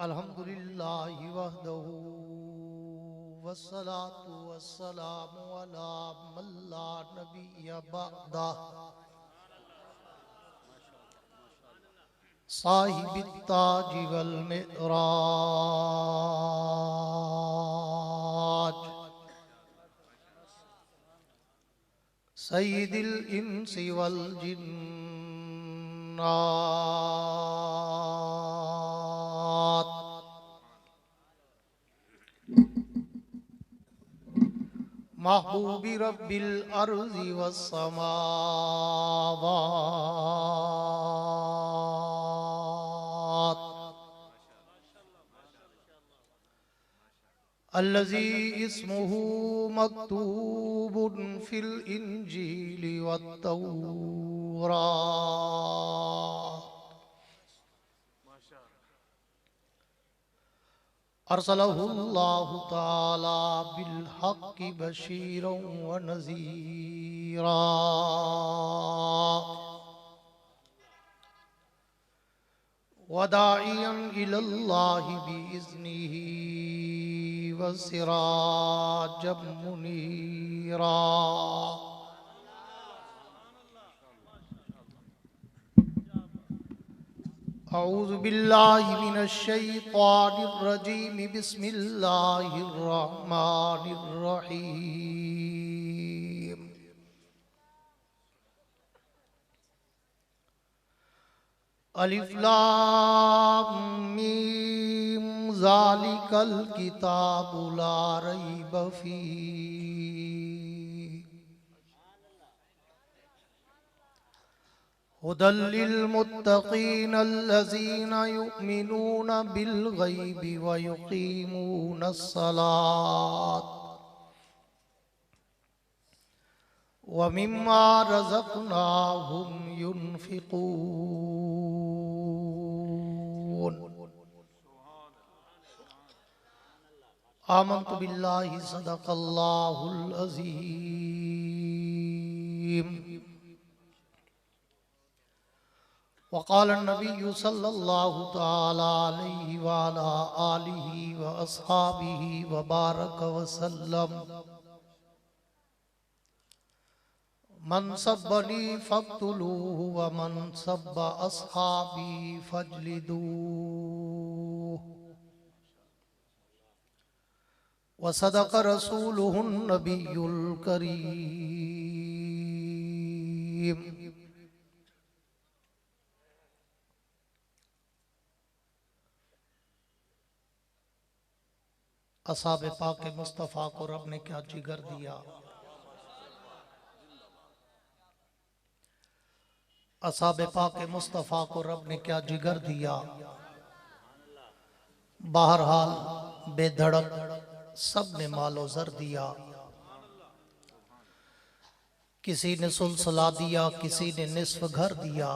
अल्हम्दुलिल्लाहि वहदहु वस्सलातु वस्सलामु अला मन ला नबिय्य बअदह साहिबित ताज वल मिअराज सय्यिदिल इंसी वल जिन्नात महबूबी रब्बिल अर्ज़ि वस्समावात अल्लज़ी इस्मुहु मक्तूबुन फिल इंजीलि वत्तौरात अरसलहुल्लाहु ताला बिल हक़्क़ि बशीरन व नज़ीरा व दाइयन इलल्लाहि बिइज़्निही व सिराजम मुनीरा। औज़ु बिल्लाहि मिनश शैतानिर रजीम बिस्मिल्लाहिर रहमानिर रहीम। अलिफ लाम मीम ज़ालिकल किताबु ला रैब फीह हुदल लिल मुत्तक़ीन अल्लज़ीना युमिनून बिल गैबि व युक़ीमूनस सलात व मिम्मा रज़क़नाहुम युनफ़िक़ून। आमन्तु बिल्लाहि सदक़ल्लाहुल अज़ीम। वक़ाल नबिय्यु सल्लल्लाहु तआला अलैहि व अला आलिहि व अस्हाबिहि व बारक व सल्लम। मन सब्बनी फ़क़्तुलूहु व मन सब्ब अस्हाबी फ़ज्लिदूह। व सदक़ रसूलुहुन नबियुल करीम। असहाब पाक मुस्तफ़ा को रब ने क्या जिगर दिया। असहाब पाक मुस्तफ़ा को रब ने क्या जिगर दिया। बहरहाल बेधड़क सब ने मालो ज़र दिया। किसी ने सुलसला दिया, किसी ने निस्फ घर दिया,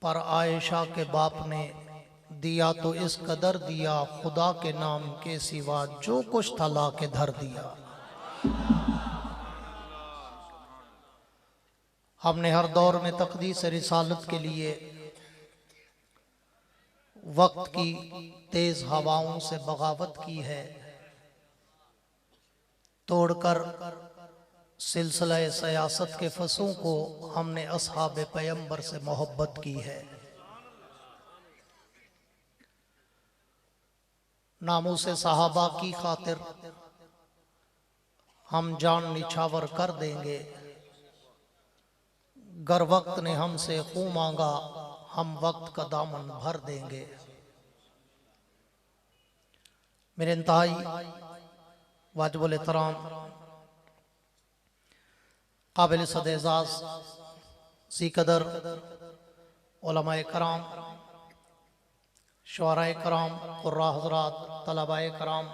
पर आयशा के बाप ने दिया तो इस कदर दिया, खुदा के नाम के सिवा जो कुछ था ला के धर दिया। हमने हर दौर में तक़दीस रिसालत के लिए वक्त की तेज हवाओं से बगावत की है, तोड़कर सिलसिला सियासत के फसों को हमने असहाब पैगंबर से मोहब्बत की है। नामों से सहाबा की खातिर हम जान निछावर कर देंगे। गर वक्त ने हमसे खून मांगा, हम वक्त का दामन भर देंगे। मेरे इंतहाई वाजिबुल एहतराम काबिल सद-ए-एज़ाज़ ज़ी कदर उलमाए कराम, शुअराए कराम, क़ुर्रा हज़रात, तलबाए कराम,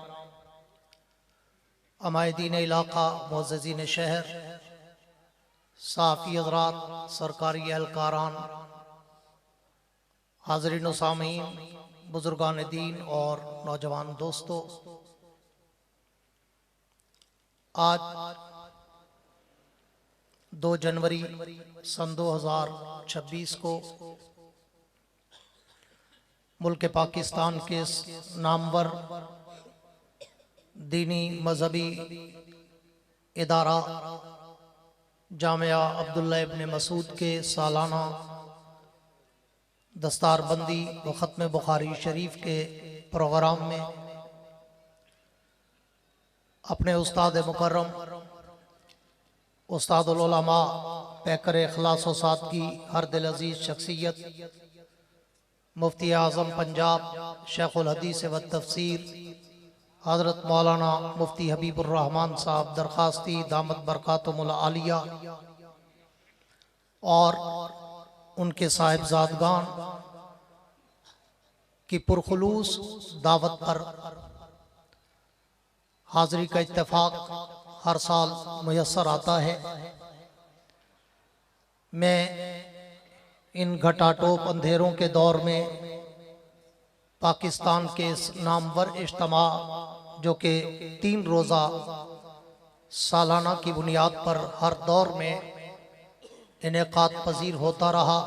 अमायदीन इलाक़ा, मुअज़्ज़िज़ीन शहर, साफ़ी हज़रात, सरकारी एहलकारान, हाज़रीन व सामीन, बुज़ुर्गान दीन और नौजवान दोस्तों, आज 2 जनवरी सन 2026 को मुल्क पाकिस्तान के इस नामवर दीनी मजहबी इदारा जामिया अब्दुल्ला इब्न मसूद के सालाना दस्तारबंदी व ख़त्म बुखारी शरीफ के प्रोग्राम में अपने उस्ताद मुकर्रम उस्तादुल उलमा पैकर इखलास व सादगी हर दिल अजीज शख्सियत मुफ्ती आज़म पंजाब शेखुल हदीस व तफसीर हज़रत मौलाना मुफ्ती हबीबुर रहमान साहब दरखास्ती दामत बरकातुहुल आलिया और उनके साहिबजादगान की पुरखुलूस दावत पर हाज़री का इत्तेफाक हर साल मुयस्सर आता है। मैं इन घटाटोप अंधेरों के दौर में पाकिस्तान के इस नामवर इज्तिमा जो कि 3 रोज़ा सालाना की बुनियाद पर हर दौर में इनेकाद पजीर होता रहा,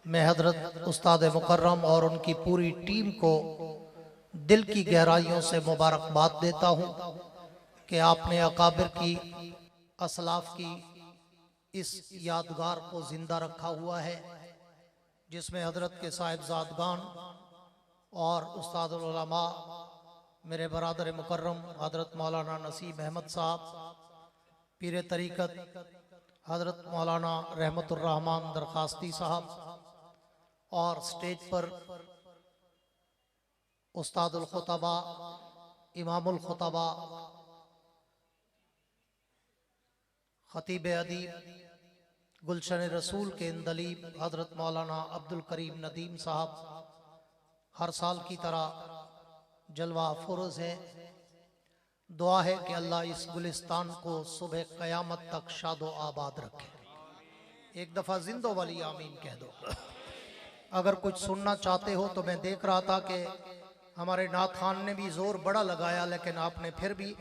मैं हजरत उस्ताद मुकर्रम और उनकी पूरी टीम को दिल की गहराइयों से मुबारकबाद देता हूँ कि आपने अकाबिर की असलाफ की इस यादगार को जिंदा रखा हुआ है, जिसमें हजरत के साहिबजादगान और उस्तादुल उलमा मेरे बरादर मुकर्रम हजरत मौलाना नसीम अहमद साहब, पीर तरीक़त हजरत मौलाना रहमतुर रहमान दरखास्ती साहब और स्टेज पर उस्तादुल खुतबा इमामुल खुतबा खतीब अदीब गुलशन रसूल के इंदलीब हजरत मौलाना अब्दुल करीम नदीम साहब हर साल की तरह जलवा फुरोज है। दुआ है कि अल्लाह इस गुलिस्तान को सुबह क़यामत तक शादो आबाद रखे। एक दफ़ा जिंदो वाली आमीन कह दो। अगर कुछ सुनना चाहते हो तो मैं देख रहा था कि हमारे नाथ खान ने भी जोर बड़ा लगाया, लेकिन आपने फिर भी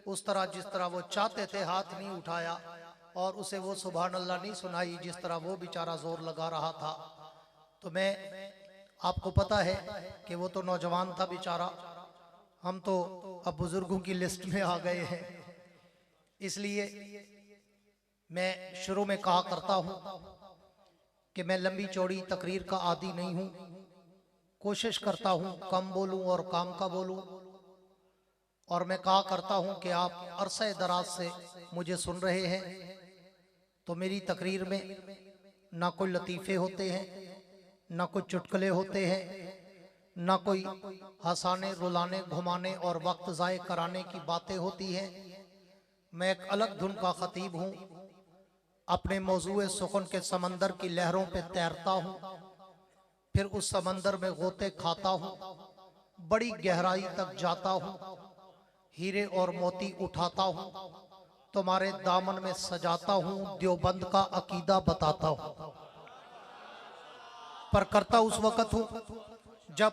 उस तरह जिस तरह वो चाहते थे हाथ नहीं उठाया और उसे वो सुभान अल्लाह नहीं सुनाई जिस तरह वो बेचारा जोर लगा रहा था। तो मैं आपको पता है कि वो तो नौजवान था बेचारा, हम तो अब बुजुर्गों की लिस्ट में आ गए हैं। इसलिए मैं शुरू में कहा करता हूं कि मैं लंबी चौड़ी तकरीर का आदी नहीं हूं, कोशिश करता हूं कम बोलूं और काम का बोलूं। और मैं कहा करता हूं कि आप अरसे दराज से मुझे सुन रहे हैं, तो मेरी तकरीर में ना कोई लतीफ़े होते हैं, ना कोई चुटकुले होते हैं, ना कोई हंसाने रुलाने घुमाने और वक्त ज़ाय कराने की बातें होती हैं। मैं एक अलग धुन का खतीब हूँ, अपने मौजूए सुखन के समंदर की लहरों पे तैरता हूँ, फिर उस समंदर में गोते खाता हूँ, बड़ी गहराई तक जाता हूँ, हीरे और मोती उठाता हूँ, तुम्हारे दामन में सजाता हूँ, देवबंद का अकीदा बताता हूँ। पर करता उस वक़्त हूँ जब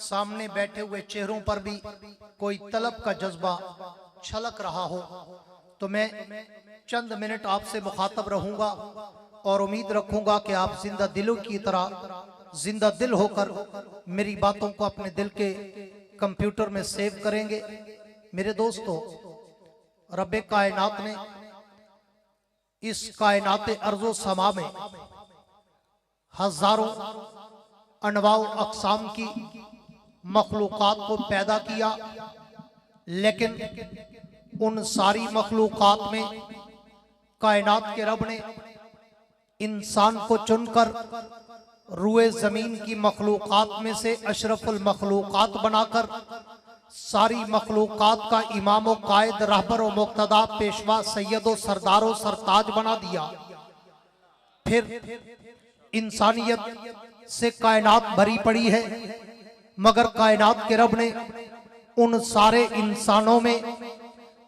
सामने बैठे हुए चेहरों पर भी कोई तलब का जज्बा छलक रहा हो। तो मैं चंद मिनट आपसे मुखातब रहूंगा और उम्मीद रखूंगा कि आप जिंदा दिलों की तरह जिंदा दिल होकर मेरी बातों को अपने दिल के कंप्यूटर में सेव करेंगे। मेरे दोस्तों, रब्बे कायनात ने इस कायनाते अर्ज़ो समा में हजारों अनवाउ अक़साम की मखलूक़ात को पैदा किया, लेकिन उन सारी मखलूक़ात में कायनात के रब ने इंसान को चुनकर रुए ज़मीन की मखलूक़ात में से अशरफुल मखलूक़ात बनाकर सारी मखलूक़ात का इमाम व कायद रहबर व मुक़्तदा पेशवा सैयद व सरदार व सरताज बना दिया। फिर इंसानियत से कायनात भरी पड़ी है, मगर कायनात के रब ने उन सारे इंसानों में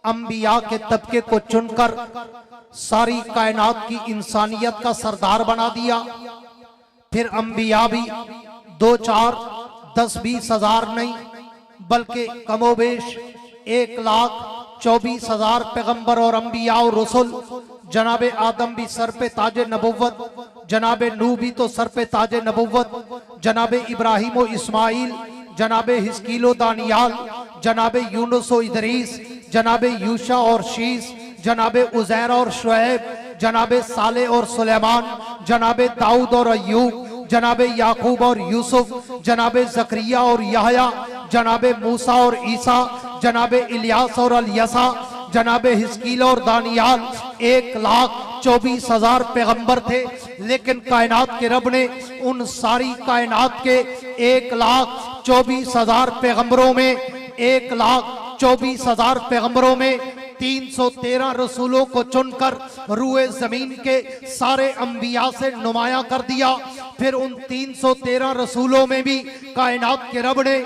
अंबिया के तबके को चुनकर सारी कायनात की इंसानियत का सरदार बना दिया। फिर अंबिया भी 2, 4, 10, 20 हजार नहीं, बल्कि कमोबेश 1,24,000 पैगंबर और अंबिया और रसूल जनाबे आदम भी सर पे ताजे नबुव्वत, जनाबे नूह भी तो सर पे ताजे नबुव्वत, जनाबे इब्राहिम व इस्माइल, जनाबे हिस्कीलो दानियाल, जनाबे यूनुस व इदरीस, जनाबे यूशा और शीस, जनाबे उजैर और शुएब, जनाबे साले और सुलेमान, जनाबे दाऊद और अय्यूब, जनाबे याकूब और यूसुफ, जनाबे जकरिया और यहया, जनाबे मूसा और ईसा, जनाबे इलियास और अलियसा, जनाबे हिस्कील और दानियाल। 1,24,000 पैगंबर थे, लेकिन कायनात के रब ने उन सारी कायनात के 1,24,000 पैगंबरों में 1,24,000 पैगंबरों में 313 रसूलों को चुनकर रूए जमीन के सारे अंबिया से नुमाया कर दिया। फिर उन 313 रसूलों में भी कायनात के रब ने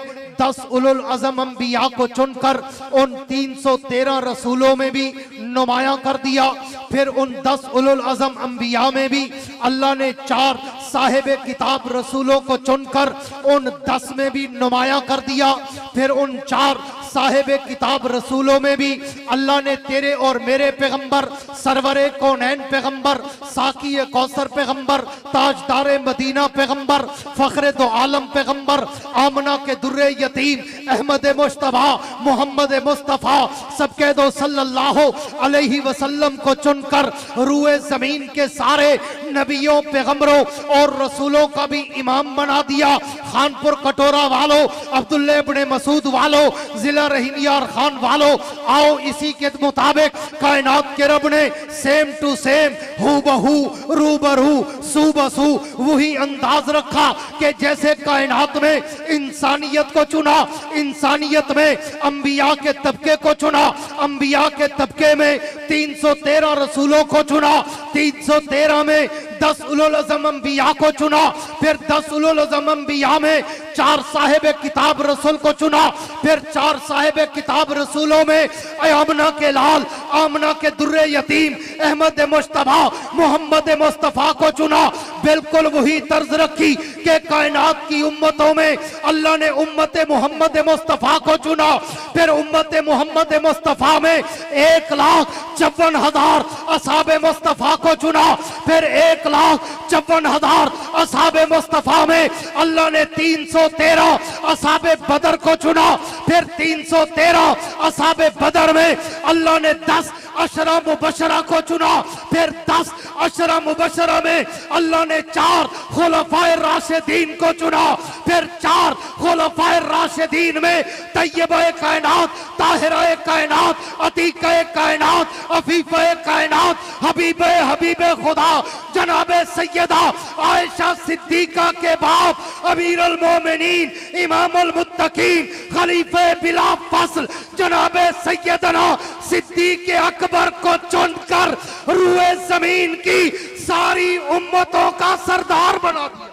10 उलुल अज़म अंबिया को चुनकर उन 313 रसूलों में भी नुमाया कर दिया। फिर उन 10 उलुल अज़म अंबिया में भी अल्लाह ने 4 साहिब किताब रसूलों को चुनकर उन 10 में भी नुमाया कर दिया। फिर उन 4 साहिब किताब रसूलों में भी अल्लाह ने तेरे और मेरे पैगंबर, सरवरे कौनैन पैगंबर, साकी कौसर पैगंबर, ताजदारे मदीना पैगंबर, फखरे दो आलम पैगंबर, आमना के दुर्रे यतीम अहमद मुश्तफा मोहम्मद मुस्तफा सबके दो सल्लल्लाहु अलैहि वसल्लम को चुनकर रूए जमीन के सारे नबियों, पैगंबरों और रसूलों का भी इमाम बना दिया। खानपुर कटोरा वालों, अब्दुल्ला इब्ने मसूद वालों, जिला रहीमियार खान वालों, आओ इसी के मुताबिक कायनात के रब ने सेम टू सेम, हूबहू, रूबरू, सूबसू वही अंदाज रखा कि जैसे कायनात में इंसानियत को चुना, इंसानियत में अंबिया के तबके को चुना, अंबिया के तबके में 313 रसूलों को चुना, 313 में 10 उलुल अज़म अंबिया को चुना, फिर 10 उलुल अज़म अंबिया में 4 साहिब किताब रसूल को चुना, फिर 4 साहिब किताब रसूलों में आमना के लाल, आमना के दुर्रे यतीम अहमद मुश्तफा मोहम्मद मुस्तफा को चुना। बिल्कुल वही तर्ज रखी कि कायनात की उम्मतों में अल्लाह ने उम्मत मोहम्मद मुस्तफा को चुना, फिर उम्मत मोहम्मद मुस्तफा में 1,54,000 असहाबे मुस्तफा को चुना, फिर 1,54,000 असहाबे मुस्तफा में अल्लाह ने 313 असहाबे बदर को चुना, फिर 313 असहाबे बदर में अल्लाह ने 10 अशरा मुबशरा को चुना, फिर 10 अशरा मुबशरा में अल्लाह ने 4 खुलफाए राशिदीन को चुना, फिर 4 खुलफाए राशिदीन में तैयबा कायनात, ताहिरा कायनात, अतीका कायनात, अफीफा कायनात, हबीबे हबीबे खुदा जनाबे सैयदा आयशा सिद्दीका के बाप अमीरुल मोमिनीन इमामुल मुत्तकीन खलीफे बिला फस्ल जनाबे सैयदना सिद्दीक अकबर को चुनकर रूए जमीन की सारी उम्मतों का सरदार बना दिया।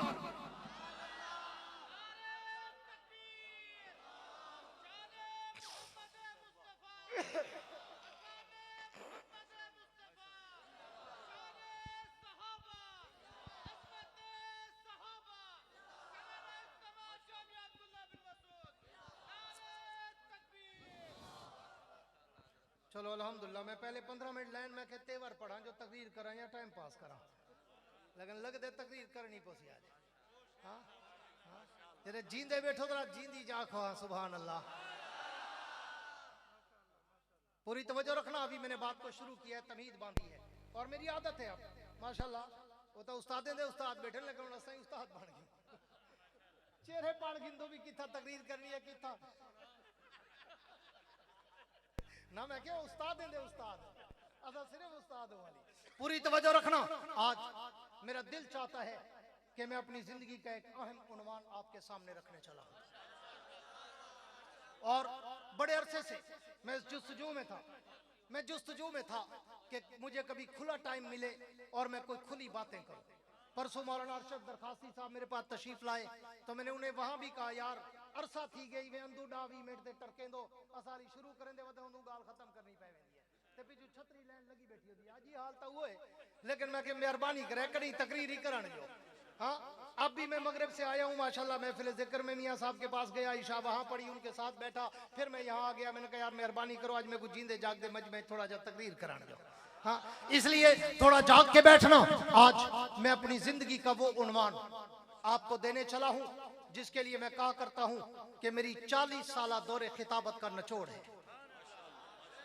चलो अल्हम्दुलिल्लाह, मैं पहले 15 मिनट लाइन में कहते बार पढ़ा जो तकरीर करा या टाइम पास करा, लेकिन लग दे तकरीर करनी पोसी आज। हाँ हाँ तेरे जींदे बैठो तो जींदी जा खो। सुभान अल्लाह, पूरी तवज्जो रखना। अभी मैंने बात को शुरू किया है, तमीद बांधी है और मेरी आदत है। अब माशाल्लाह वो तो उस्तादे दे उस्ताद बैठे, लेकिन असां उस्ताद बन गए। चेहरे पाड़ गिंदो भी किथा तकरीर करनी है किथा ना, मैं क्या उस्ताद दे उस्ताद, असा सिर्फ उस्ताद वाली। पूरी तवज्जो रखना। आज मेरा दिल चाहता है कि मैं अपनी जिंदगी का एक अहम उन्वान आपके सामने रखने चला हूं। और बड़े अरसे से मैं जुस्तजू में था कि मुझे कभी खुला टाइम मिले और मैं कोई खुली बातें करूं। परसों मौलाना अरशद दरखास्ती साहब मेरे पास तशरीफ लाए तो मैंने उन्हें वहां भी कहा, यार अरसा थी गई वे अंदू डा 20 मिनट दे टरके दो असारी शुरू करें दे वदे अंदू गाल खत्म करनी पै वेंदी है ते पिछू छतरी लैन लगी बैठी होदी आज ही हाल तो वो है। लेकिन मैं कि मेहरबानी करे कड़ी तकरीर ही करन जो। हाँ अब भी मैं मगरिब से आया हूँ माशाल्लाह, महफिल जिक्र में मियाँ साहब के पास गया, ईशा वहां पढ़ी, उनके साथ बैठा, फिर मैं यहाँ आ गया। मैंने कहा यार मेहरबानी करो आज मैं कुछ जींदे जागदे मज में थोड़ा जा तकरीर कराने दो। हाँ, इसलिए थोड़ा जाग के बैठना। आज मैं अपनी जिंदगी का वो उन्वान आपको देने चला हूं जिसके लिए मैं कहा करता हूं कि मेरी 40 साला दौरे खिताबत का निचोड़ है।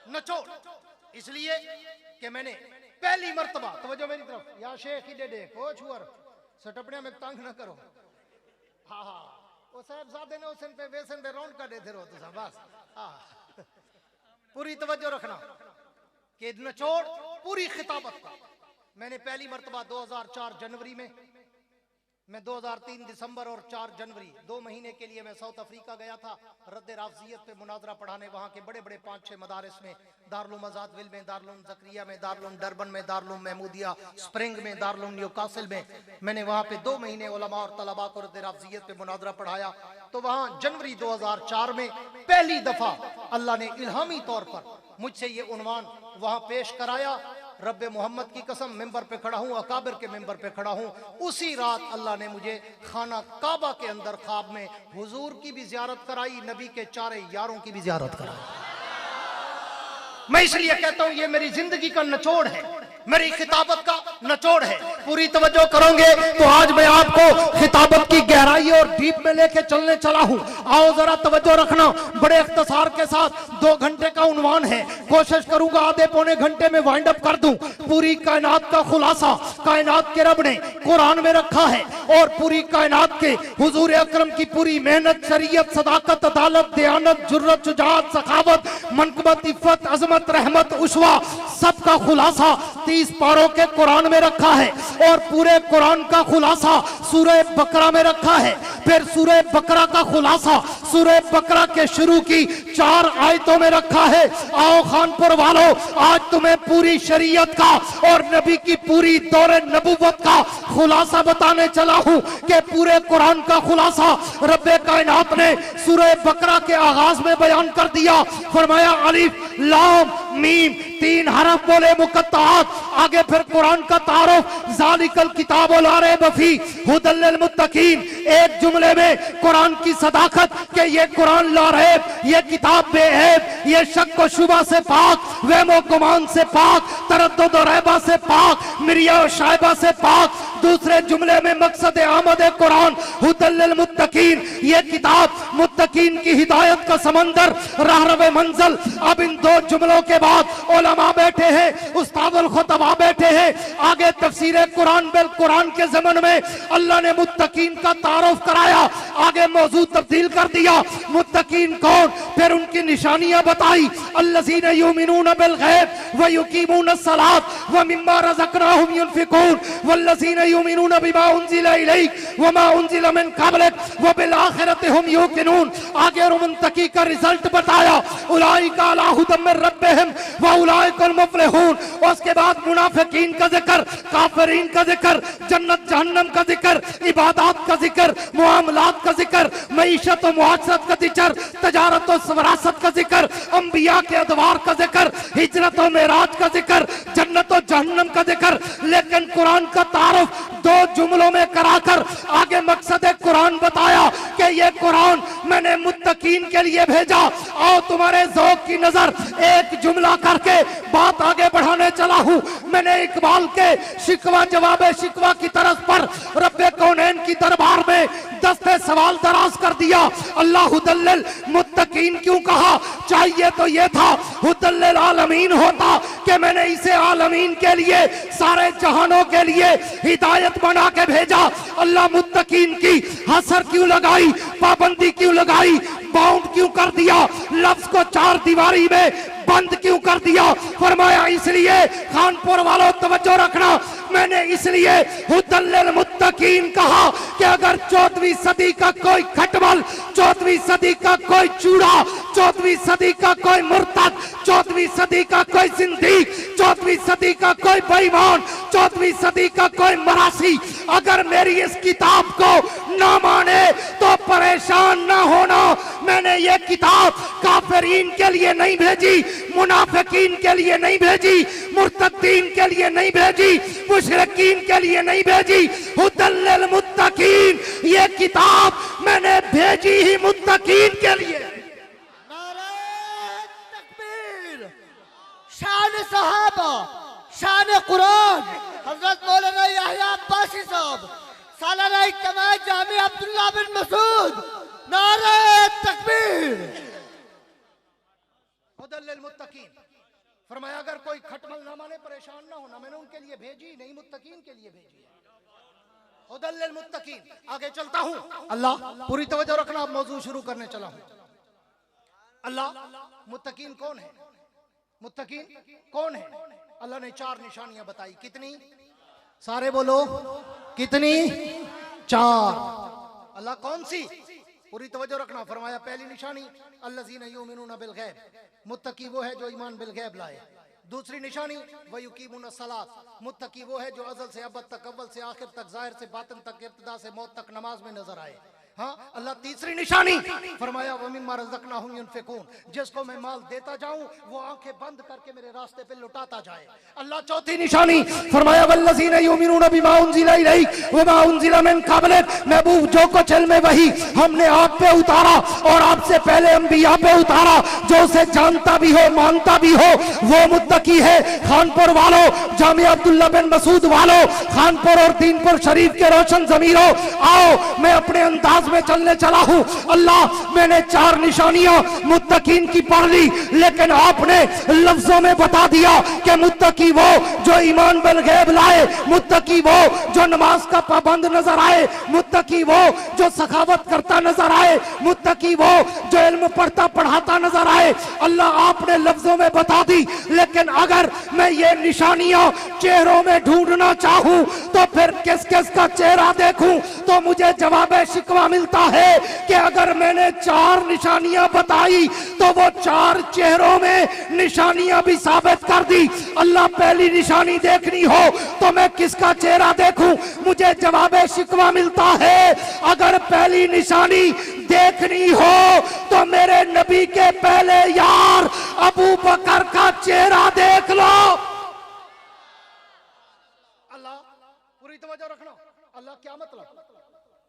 निचोड़ इसलिए कि मैंने पहली मर्तबा, तवज्जो मेरी तरफ, या शेख ही दे को छुअर सटपड़िया में तंग न करो। हाँ हाँ, वो साहबजादे ने उसन पे वेसन पे रौन का देते रहो तो बस। हाँ, पूरी तवज्जो रखना कि निचोड़ पूरी खिताबत का। मैंने पहली मर्तबा 2004 जनवरी में, मैं 2003 दिसंबर और 4 जनवरी 2 महीने के लिए मैं साउथ अफ्रीका गया था रद्द राफजियत पे मुनाजरा पढ़ाने। वहाँ के बड़े बड़े 5-6 मदारिस में, दारुल आज़ादविल में, दारुल ज़करिया में, दारुल डरबन में, दारुल महमूदिया स्प्रिंग में, दारुल न्यूकासिल में, मैंने वहाँ पे 2 महीने उलमा और तलबा को रद्द राफजियत पे मुनाजरा पढ़ाया। तो वहाँ जनवरी 2004 में पहली दफा अल्लाह ने इल्हामी तौर पर मुझसे ये उन्वान वहाँ पेश कराया। रब्बे मोहम्मद की कसम, मिंबर पे खड़ा हूँ, अकाबिर के मिंबर पे खड़ा हूँ। उसी रात अल्लाह ने मुझे खाना काबा के अंदर ख्वाब में हुजूर की भी जियारत कराई, नबी के 4 यारों की भी जियारत कराई। मैं इसलिए कहता हूँ ये मेरी जिंदगी का निचोड़ है, मेरी खिताबत का निचोड़ है। पूरी तवज्जो करोगे तो आज मैं आपको खिताबत की गहराई और डीप में लेके चलने चला हूं। आओ जरा तवज्जो रखना, बड़े इख्तिसार के साथ 2 घंटे का उन्वान है। कोशिश करूंगा आधे पौने घंटे में वाइंड अप कर दूं। पूरी कायनात का खुलासा कायनात के रब ने कुरान में रखा है और पूरी कायनात के हुजूर अकरम की पूरी मेहनत, शरीयत, सदाकत, अदालत, दयानत, जुर्रत, शुजाअत, सखावत, मनकबत, इफ़्फ़त, अज़मत, रहमत, उस्वा, सबका खुलासा 30 पारों के कुरान में रखा है। और पूरे कुरान का खुलासा सूरह बकरा में रखा है। फिर सूरह बकरा का खुलासा सूरह बकरा के शुरू की 4 आयतों में रखा है। आओ खानपुर वालों, आज तुम्हें पूरी शरीयत का और नबी की पूरी दौरे नबुव्वत का खुलासा बताने चला हूं कि पूरे कुरान का खुलासा रब्बे कायनात ने सूरह बकरा के आगाज में बयान कर दिया। फरमाया अलिफ लाम मीम, 3 हरफ बोले मुकत्तात। आगे फिर कुरान का तारुफ, ज़ालिकल किताबु ला रैब फीह हुदल लिल मुत्तकीन। एक जुमले में कुरान की सदाकत कि ये कुरान ला रैब, ये किताब बेऐब, ये शक व शुबा से पाक, वहम व गुमान से पाक, तरद्दुद और रैबा से पाक, मिरिया और शायबा से पाक। दूसरे जुमले में मकसद आमद कुरान हुदल लिल मुत्तकीन, ये किताब मुत्तकीन की हिदायत का समंदर, राहरवे मंजिल। अब इन 2 जुमलों के बाद उलमा बैठे हैं, उस्तादुल खुतबा बैठे हैं। आगे तफसीर कुरान बिल कुरान के ज़मन में अल्लाह ने मुत्तकीन का तारुफ कराया, आगे मौजू तब्दील कर दिया। मुत्तकीन कौन, फिर उनकी निशानियां बताई। अल्लज़ीना युमिनून बिल गैब व युकीमूनस सलात व मिम्मा रज़क़नाहुम युनफ़िकून वल्लज़ीना युमिनून बिमा उन्ज़िला इलैक व मा उन्ज़िला मिन क़ब्लिक व बिल आखिरति हुम यूक़िनून। आगे मुत्तकी का रिजल्ट बताया, उलाइका अला हुदम मिन रब्बिहिम व उलाइकल मुफ़लिहून। उसके बाद मुनाफिकीन का जिक्र, काफिरीन का जिक्र, जन्नत जहन्नम का जिक्र, इबादत का जिक्र, मुआमलात का जिक्र, मईशत और मुआशरत का जिक्र, तजारत और विरासत का जिक्र, अंबिया के अदवार का जिक्र, हिजरत और मेराज का जिक्र, जन्नत और जहन्नम का जिक्र। लेकिन कुरान का तारुफ 2 जुमलों में कराकर आगे मकसद कुरान बताया कि ये कुरान मैंने मुत्तकीन के लिए भेजा। आओ तुम्हारे ज़ौक़ की नजर एक जुमला करके बात आगे बढ़ाने चला हूं। मैंने इकबाल के शिकवा जवाब शिकवा की तरफ पर रब्बे कौनैन की दरबार में दस्ते सवाल दराज कर दिया। अल्लाह हुदल लिल मुत्तकीन क्यों कहा? चाहिए तो ये था हुदल लिल आलमीन होता कि मैंने इसे आलमीन के लिए, सारे जहानों के लिए हिदायत बना के भेजा। अल्लाह मुत्तकीन की हसर क्यों लगाई, पाबंदी क्यों लगाई, बाउंड क्यों कर दिया, लफ्ज को 4 दीवारी में बंद क्यों कर दिया? फरमाया इसलिए, खानपुर वालों तवज्जो रखना, मैंने इसलिए हुदल लिल मुत्तकीन कहा कि अगर 14वीं सदी का कोई खटमल, 14वीं सदी का कोई चूड़ा, 14वीं सदी का कोई मुर्तद, 14वीं सदी का कोई जिंदीक, 14वीं सदी का कोई बेईमान, 14वीं सदी का कोई मरासी अगर मेरी इस किताब को ना माने तो परेशान ना होना। मैंने ये किताब काफिरीन के लिए नहीं भेजी, मुनाफिकीन के लिए नहीं भेजी, मुर्तदीन के लिए नहीं भेजी, मुशरिकीन के लिए नहीं भेजी, हुदल लिल मुत्तकीन। ये किताब मैंने भेजी ही मुत्तकीन के लिए। नारे तकबीर, शान सहाबा, कुरान हजरत मौलाना याहिया अब्बासी साहब, सालाना इज्तिमा जामे अब्दुल्ला बिन मसूद, नारे तकबीर। हुदल लिल मुत्तकीन, फरमाया अगर कोई खटमल ना माने परेशान ना होना, मैंने उनके लिए भेजी नहीं, मुत्तकीन के लिए भेजी है। हुदल लिल मुत्तकीन। आगे चलता हूं, अल्लाह पूरी तवज्जो रखना, अब मौजू शुरू करने चला हूं। अल्लाह, मुत्तकीन कौन है? मुत्तकीन कौन है? अल्लाह ने 4 निशानियां बताई। कितनी? सारे बोलो कितनी? 4। अल्लाह कौन सी? पूरी तवज्जो रखना। फरमाया पहली निशानी अल्लज़ीना युमिनूना बिल गैब, मुत्तकी वो है जो ईमान बिल गैब लाए। दूसरी निशानी व युकीमून सलात, मुत्तकी वो है जो अज़ल से अबद तक, अव्वल से आखिर तक, ज़ाहिर से बातिन तक, इब्तिदा से मौत तक नमाज में नजर आए। हाँ, अल्लाह तीसरी निशानी फरमाया व मिम्मा रज़क़नाहुम युनफ़िक़ून, जिसको मैं माल देता जाऊं वो आंखें बंद करके मेरे रास्ते पे लुटाता जाए। अल्लाह चौथी निशानी फरमाया वल्लज़ीना युमिनूना बिमा उनज़िला इलैक व मा उनज़िला मिन क़ब्लिक, महबूब जो कुछ इल्म वही हमने आप पे उतारा और आपसे पहले अंबिया पे उतारा, जो उसे जानता भी हो मानता भी हो वो मुत्तकी है। खानपुर वालों, जामिया अब्दुल्ला बिन मसूद वालों, खानपुर और दीनपुर शरीफ के रोशन ज़मीरों, आओ मैं अपने अंदाज में चलने चला हूं। अल्लाह, मैंने 4 निशानियां मुत्तकीन की पढ़ ली, लेकिन आपने लफ्जों में बता दिया कि मुत्तकी वो जो ईमान बिल गैब लाए, मुत्तकी वो जो नमाज का पाबंद नजर आए, मुत्तकी वो जो सखावत करता नजर आए, मुत्तकी वो जो इल्म पढ़ता पढ़ाता नजर आए। अल्लाह, आपने लफ्जों में बता दी, लेकिन अगर मैं ये निशानियां चेहरों में ढूंढना चाहूं तो फिर किस किस का चेहरा देखूं? तो मुझे जवाब शिकवा मिलता है कि अगर मैंने 4 निशानियां बताई तो वो 4 चेहरों में निशानियां भी साबित कर दी। अल्लाह, पहली निशानी देखनी हो तो मैं किसका चेहरा देखूं? मुझे जवाब शिकवा मिलता है अगर पहली निशानी देखनी हो तो मेरे नबी के पहले यार अबू बकर का चेहरा देख लो। अल्लाह, पूरी तवज्जो रखना। अल्लाह क्या मतलब?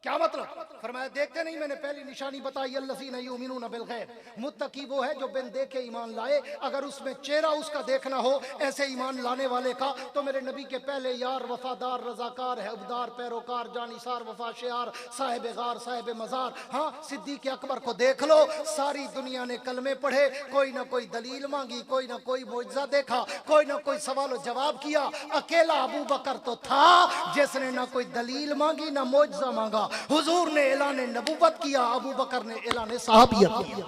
क्या मतलब? फरमाया देखते नहीं, मैंने पहली निशानी बताई अल्लज़ीना युमिनूना बिल गैब, मुत्तकी वो है जो बिन देखे ईमान लाए। अगर उसमें चेहरा उसका देखना हो ऐसे ईमान लाने वाले का, तो मेरे नबी के पहले यार वफादार, रजाकार, हबदार, पैरोकार, जानिसार, वफा शियार, साहिब गार, साहिब मजार, हाँ सिद्दीक़ अकबर को देख लो। सारी दुनिया ने कलमे पढ़े, कोई ना कोई दलील मांगी, कोई ना कोई मुआजिज़ा देखा, कोई ना कोई सवाल जवाब किया। अकेला अबू बकर तो था जिसने ना कोई दलील मांगी ना मुआजिज़ा मांगा। हुजूर ने ऐलान नबूवत किया, अबू बकर ने ऐलान सहाबियत किया।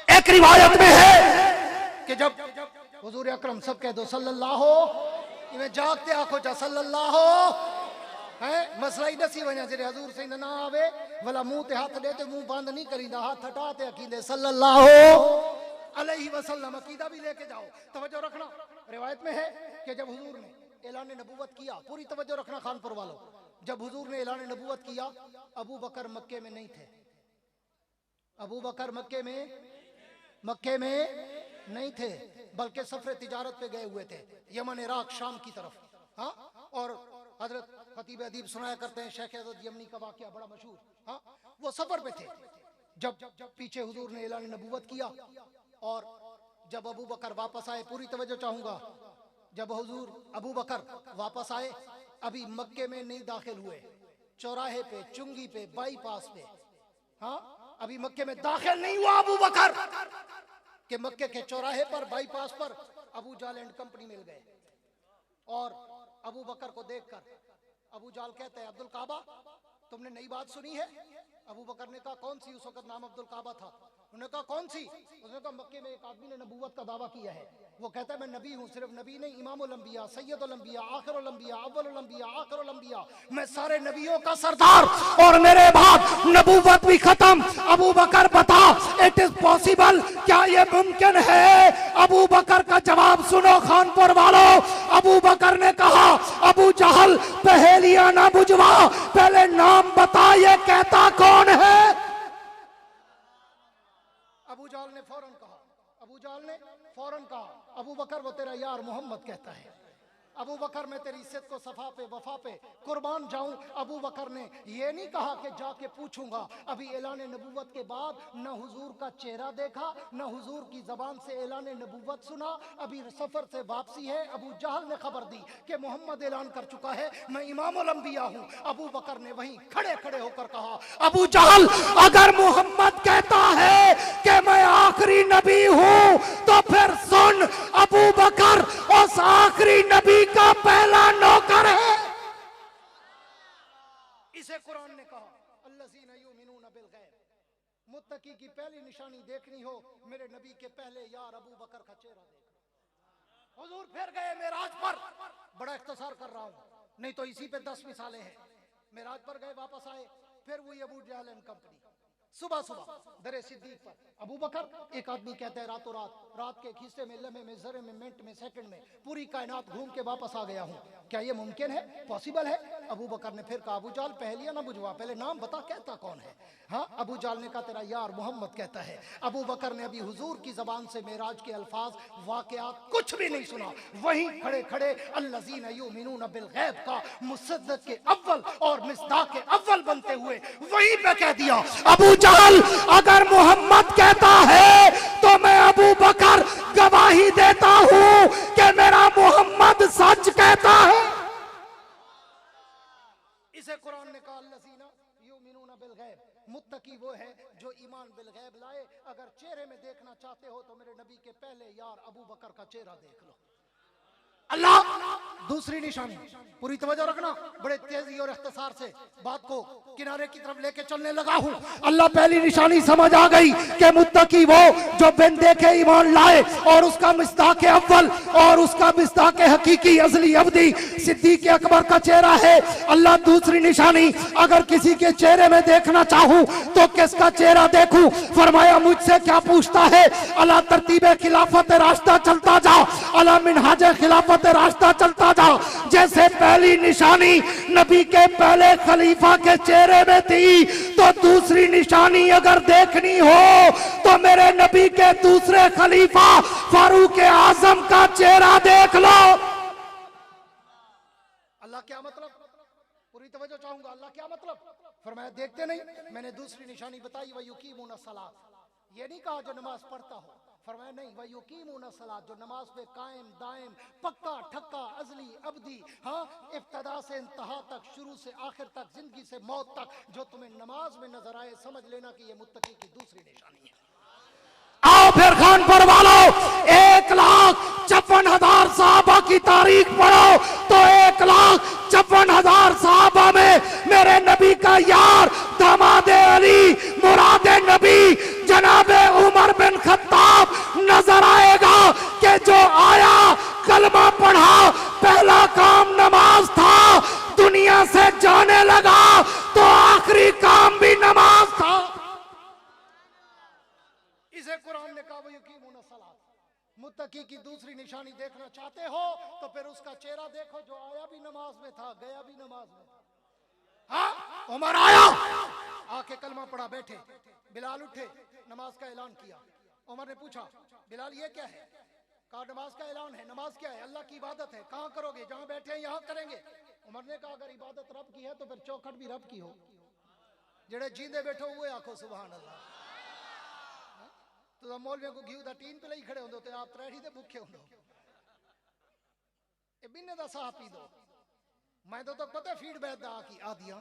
एक रिवायत में है कि जब हुजूर अकरम सब कह दो सल्लल्लाहु, इन्हें जागते आंखों चा सल्लल्लाहु है, मसला ही दसी वना जे हुजूर से ना आवे वाला मुंह ते हाथ दे ते मुंह बंद नहीं करींदा, हाथ हटाते अकीदे सल्लल्लाहु अलैहि वसल्लम अकीदा भी लेके जाओ। तवज्जो रखना, रिवायत में है कि जब हुजूर ने ऐलान नबूवत किया, पूरी तवज्जो रखना खानपुर वालों, जब हुजूर ने ऐलान नबूवत किया अबू बकर मक्के में नहीं थे। अबू बकर मक्के में नहीं थे, बल्कि सफर तिजारत पे गए हुए थे, यमन, इराक, शाम की तरफ। हाँ, और हजरत खतीब अदीब सुनाया करते हैं, शेख हजरत यमनी का वाकया बड़ा मशहूर। हाँ, वो सफर पे थे जब पीछे हुजूर ने ऐलान नबूवत किया, और जब अबू बकर वापस आए, पूरी तवज्जो चाहूंगा, जब हुजूर अबू बकर वापस आए, अभी मक्के में नहीं दाखिल हुए, चौराहे पे, चुंगी पे, बाईपास पे, हाँ अभी मक्के में दाखिल नहीं हुआ अबू बकर कि मक्के के चौराहे पर, बाईपास पर अबू जाल एंड कंपनी मिल गए। और अबू बकर को देखकर अबू जाल कहते हैं, अब्दुल काबा, तुमने नई बात सुनी है? अबू बकर ने कहा कौन सी? उस वक्त नाम अब्दुल काबा था। उन्होंने कहा कौन सी? उसने कहा मक्के में एक आदमी ने नबूवत का दावा किया है, वो कहता है मैं नबी हूँ, सिर्फ नबी नहीं, इमामुल अंबिया, सैयदुल अंबिया, आखिरुल अंबिया, अव्वलुल अंबिया, आखिरुल अंबिया, मैं सारे नबियों का सरदार, और मेरे बाद नबूवत भी खत्म। अबू बकर बता, इट इज पॉसिबल, क्या ये मुमकिन है? अबू बकर का जवाब सुनो खानपुर वालों। अबू बकर ने कहा, अबू जहल पहेलियां ना बुझवा, पहले नाम बता, ये कहता कौन है? अबू जाल ने फौरन कहा, अबू बकर वो तेरा यार मोहम्मद कहता है। अबू बकर मैं तेरी इज्जत को सफा पे वफा पे कुर्बान जाऊं। अबू बकर ने ये नहीं कहा कि जाके पूछूंगा, अभी ऐलान नबूवत के बाद न हुजूर का चेहरा देखा, न हुजूर की जबान से ऐलान नबूवत सुना। अभी सफर से वापसी है, अबू जहल ने खबर दी कि मोहम्मद ऐलान कर चुका है मैं इमामुल अंबिया हूं। अबू बकर ने वहीं खड़े खड़े होकर कहा, अबू जहल अगर मोहम्मद कहता है कि मैं आखिरी नबी हूं तो फिर सुन, अबू बकर उस आखिरी नबी का पहला नौकर है। इसे कुरान ने कहा अल्लज़ीना युमिनूना बिल गैब, मुत्तकी की पहली निशानी देखनी हो मेरे नबी के पहले यार अबू बकर का चेहरा देखना। हुजूर फिर गए मेराज पर, बड़ा इख्तिसार कर रहा हूं नहीं तो इसी पे 10 मिसालें हैं। मेराज पर गए, वापस आए, फिर वही अबू जहल एंड कंपनी। सुबह सुबह दरे सिद्दीक पर अबू बकर, एक आदमी कहता है रातों रात के एक हिस्से में, लम्हे में, जरे में, मिनट में, सेकंड में पूरी कायनात घूम के वापस आ गया हूं। क्या ये मुमकिन है, पॉसिबल है? अबू बकर ने फिर कहा, अबू जाल पहलिया ना बुझवा, पहले नाम बता कहता कौन है। हाँ, अबू जाल ने कहा तेरा यार मोहम्मद कहता है। अबू बकर ने अभी हुजूर की जबान से मेराज के अल्फाज वाकयात कुछ भी नहीं सुना, वहीं खड़े खड़े अल्लज़ीना युमिनूना बिल गैब का मुसद्दक़ के अव्वल और मिस्दाक़ के अव्वल बनते हुए वहीं पे कह दिया, अबू जहल अगर मोहम्मद कहता है तो मैं अबू बकर गवाही देता हूं कि मेरा मोहम्मद सच कहता है। इसे कुरान ने कहा अल्लज़ीना युमिनूना बिल गैब, मुत्तकी वो है जो ईमान बिल गैब लाए। अगर चेहरे में देखना चाहते हो तो मेरे नबी के पहले यार अबू बकर का चेहरा देख लो। अल्लाह, दूसरी निशानी, पूरी तवज्जो रखना, बड़े तेजी और इख्तिसार से बात को किनारे की तरफ लेके चलने लगा हूं। अल्लाह पहली निशानी समझ आ गई कि मुत्तकी वो जो बिन देखे ईमान लाए और उसका मिस्दाक़ अव्वल और उसका मिस्दाक़ हकीकी असली अब्दी सिद्दीक़ अकबर का चेहरा है। अल्लाह दूसरी निशानी, अगर किसी के चेहरे में देखना चाहूं तो किसका चेहरा देखूं? फरमाया मुझसे क्या पूछता है? अला तरतीब खिलाफत रास्ता चलता जा, अला मिनहाज खिलाफत रास्ता चलता जा। जैसे पहली निशानी नबी के पहले खलीफा के चेहरे में थी, तो दूसरी निशानी अगर देखनी हो तो मेरे नबी के दूसरे खलीफा फारूक आजम का चेहरा देख लो। अल्लाह क्या मतलब? पूरी तवज्जो चाहूंगा, अल्लाह क्या मतलब? फरमाया देखते नहीं, मैंने दूसरी निशानी बताई, व युकीमूना सलात, ये नहीं कहा जो नमाज पढ़ता हो। फरमाया नहीं, व युकीमूना सलात, जो नमाज पे कायम दायम पक्का ठक्का अजली अब्दी, हाँ, इब्तदा से इंतहा तक, शुरू से आखिर तक, जिंदगी से मौत तक, जो तुम्हें नमाज में नजर आए, समझ लेना कि ये मुत्तकी की दूसरी निशानी है। आओ फिर खानपुर वालों, 1,56,000 साहबा की तारीख पढ़ो तो 1,56,000 साहबा में मेरे नबी का यार दामादे अली मुरादे नबी जनाबे उमर बिन खत्ताब नजर आएगा कि जो आया कलमा पढ़ा, पहला काम नमाज था, दुनिया से जाने लगा तो आखिरी काम भी नमाज था। इसे कुरान ने कहा युकीमूना सलात, मुत्तकी की दूसरी निशानी देखना चाहते हो तो फिर उसका चेहरा देखो जो आया भी नमाज में था, गया भी नमाज में था। हाँ, उमर आया, आके कलमा पढ़ा, बैठे, बिलाल उठे, नमाज का ऐलान किया। उमर ने पूछा, बिलाल ये क्या है? कहा नमाज का ऐलान है। नमाज क्या है? अल्लाह की इबादत है। कहाँ करोगे? जहाँ बैठे हैं यहाँ करेंगे। उमर ने कहा अगर इबादत रब की है तो फिर चौखट भी रब की हो। जेड़े जींदे बैठो हुए आखो सुभान अल्लाह। तो मौलवियों को घी दा टीन पे ही खड़े होंदे, आप त्रैठी ते भूखे होंदे, ए बिन्ने दा साह पी दो। मैं तो पता फीडबैक दा की आ दिया।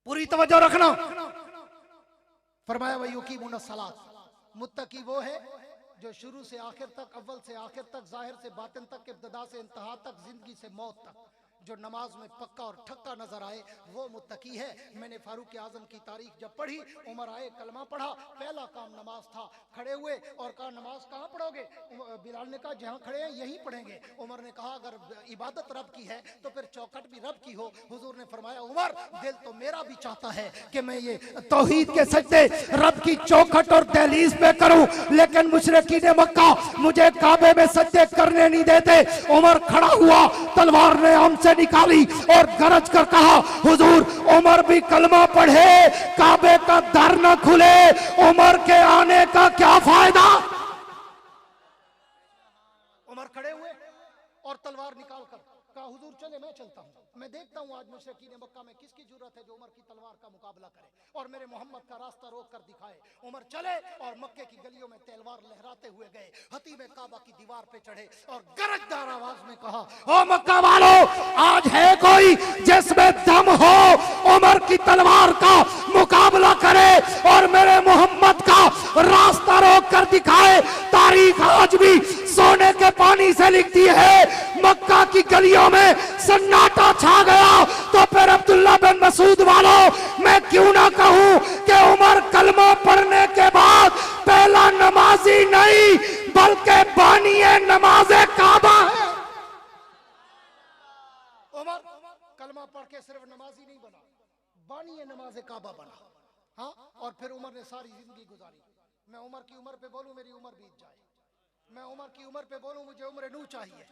पूरी तवज्जो रखना। फरमाया व युकीमूना सलात, मुत्तकी वो है जो शुरू से आखिर तक, अव्वल से आखिर तक, जाहिर से बातिन तक, इब्तिदा से इंतहा तक, जिंदगी से मौत तक, जो नमाज में पक्का और ठक्का नजर आए वो मुत्तकी है। मैंने फारूक आजम की तारीख जब पढ़ी, उमर आए, कलमा पढ़ा, पहला काम नमाज था। खड़े हुए और कहा नमाज कहाँ पढ़ोगे? बिलाल ने कहा जहाँ खड़े हैं यहीं पढ़ेंगे। उमर ने कहा अगर इबादत रब की है तो फिर चौखट भी रब की हो। हुजूर ने फरमाया उमर, दिल तो मेरा भी चाहता है कि मैं ये तौहीद के सजदे रब की चौखट और दहलीज पे करूं, लेकिन मुशरिकीन मक्का मुझे काबे में सजदे करने नहीं देते। उमर खड़ा हुआ, तलवार ने हमसे निकाली और गरज कर कहा हुजूर, उमर भी कलमा पढ़े, काबे का दर न खुले, उमर के आने का क्या फायदा? उमर खड़े हुए और तलवार निकाल कर कहा हुजूर चले मैं चलता हूँ, मैं देखता हूँ आज मुशरिकीन मक्का में किसकी जरूरत है जो उमर की तलवार का मुकाबला करे और मेरे मोहम्मद का रास्ता रोक कर दिखाए। उमर चले और मक्के की गलियों में तलवार लहराते हुए गए, हतीब काबा की दीवार पे चढ़े और गरजदार आवाज में कहा, ओ मक्का वालों, आज है कोई जिसमें दम हो उमर की तलवार का मुकाबला करे और मेरे मोहम्मद का रास्ता रोक कर दिखाए। तारीख आज भी सोने के पानी से लिखती है। मक्का की गलियों में सन्नाटा छा गया तो फिर अब्दुल्ला बिन मसूद वालों, मैं क्यों ना कहूं कि उमर कलमा पढ़ने के बाद पहला नमाजी नहीं बल्कि बानिए नमाज़े काबा है। उमर कलमा पढ़ के सिर्फ नमाजी नहीं बना, बानी नमाज काबा बना। हाँ, और फिर उमर ने सारी जिंदगी गुजारी। मैं उमर की उम्र पे बोलूं मेरी उम्र बीत जाए, मैं उमर की उम्र पे बोलूं मुझे उम्र नू चाहिए।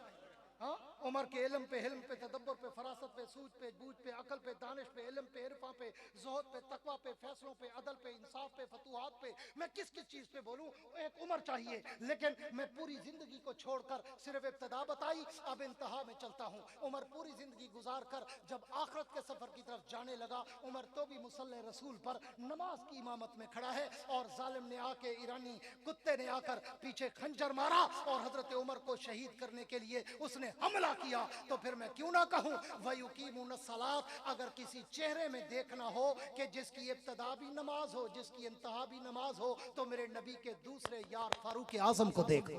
हाँ, उमर के इल्म पे, हिल्म पे, तदब्बर पे, फरासत पे, सूझ पे, बूझ पे, अकल पे, दानिश पे, इल्म पे, इरफा पे, ज़ुहद पे, तकवा पे, फैसलों पे, अदल पे, इंसाफ पे, फतूहात पे, मैं किस किस चीज पे बोलूं, एक उम्र चाहिए। लेकिन मैं पूरी जिंदगी को छोड़कर सिर्फ इब्तदा बताई, अब इंतहा में चलता हूं। उमर पूरी जिंदगी गुजार कर जब आखिरत के सफर की तरफ जाने लगा, उमर तो भी मुसल्ले रसूल पर नमाज की इमामत में खड़ा है और जालिम ने आके, ईरानी कुत्ते ने आकर पीछे खंजर मारा और हजरत उमर को शहीद करने के लिए उसने हमला किया। तो फिर मैं क्यों ना कहूं वयुकीमुन सलात, अगर किसी चेहरे में देखना हो कि जिसकी इब्तिदा भी नमाज हो, जिसकी इंतहा भी नमाज हो, तो मेरे नबी के दूसरे यार फारूक आजम को देख।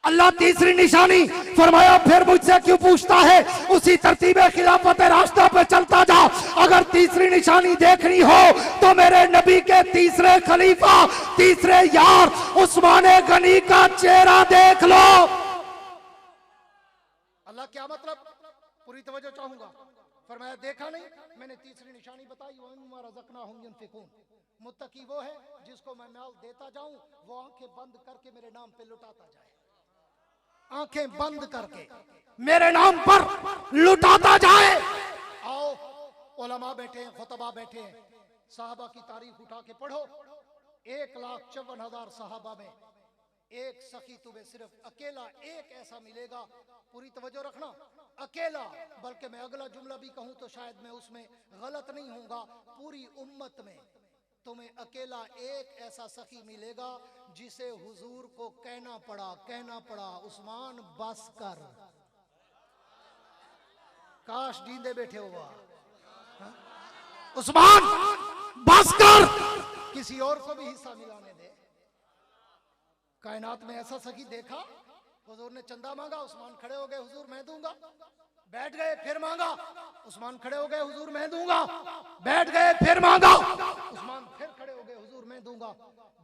अल्लाह तीसरी निशानी फरमाया, फिर मुझसे क्यों पूछता है, उसी तरतीब खिलाफत रास्ता पे चलता जा। अगर तीसरी निशानी देखनी हो तो मेरे नबी के तीसरे खलीफा, तीसरे यार उस्मान गनी का चेहरा देख लो। अल्लाह क्या मतलब, पूरी तवज्जो चाहूंगा। फरमाया देखा नहीं, मैंने तीसरी निशानी बताई, मुत्तकी वो है जिसको मैं माल देता जाऊं वो आंखें बंद करके मेरे नाम पे लुटाता जाए, आंखें बंद करके मेरे नाम पर लुटाता जाए। आओ उलमा बैठे हैं, खुतबा बैठे हैं, साहबा की तारीख उठा के पढ़ो। 1,54,000 साहबा में एक सखी तुम्हें सिर्फ अकेला एक ऐसा मिलेगा, पूरी तवज्जो रखना, अकेला, बल्कि मैं अगला जुमला भी कहूं तो शायद मैं उसमें गलत नहीं होऊंगा, पूरी उम्मत में तुम्हें अकेला एक ऐसा सखी मिलेगा जिसे हुजूर को कहना पड़ा उस्मान बस कर। काश नींदे बैठे हुआ, उस्मान बस कर, किसी और को भी हिस्सा मिलाने दे। कायनात में ऐसा सखी देखा, हुजूर ने चंदा मांगा, उस्मान खड़े हो गए, हुजूर मैं दूंगा। बैठ गए, फिर मांगा, उस्मान खड़े हो गए, हुजूर मैं दूंगा। बैठ गए, फिर मांगा, उस्मान फिर खड़े हो गए, हुजूर मैं दूंगा।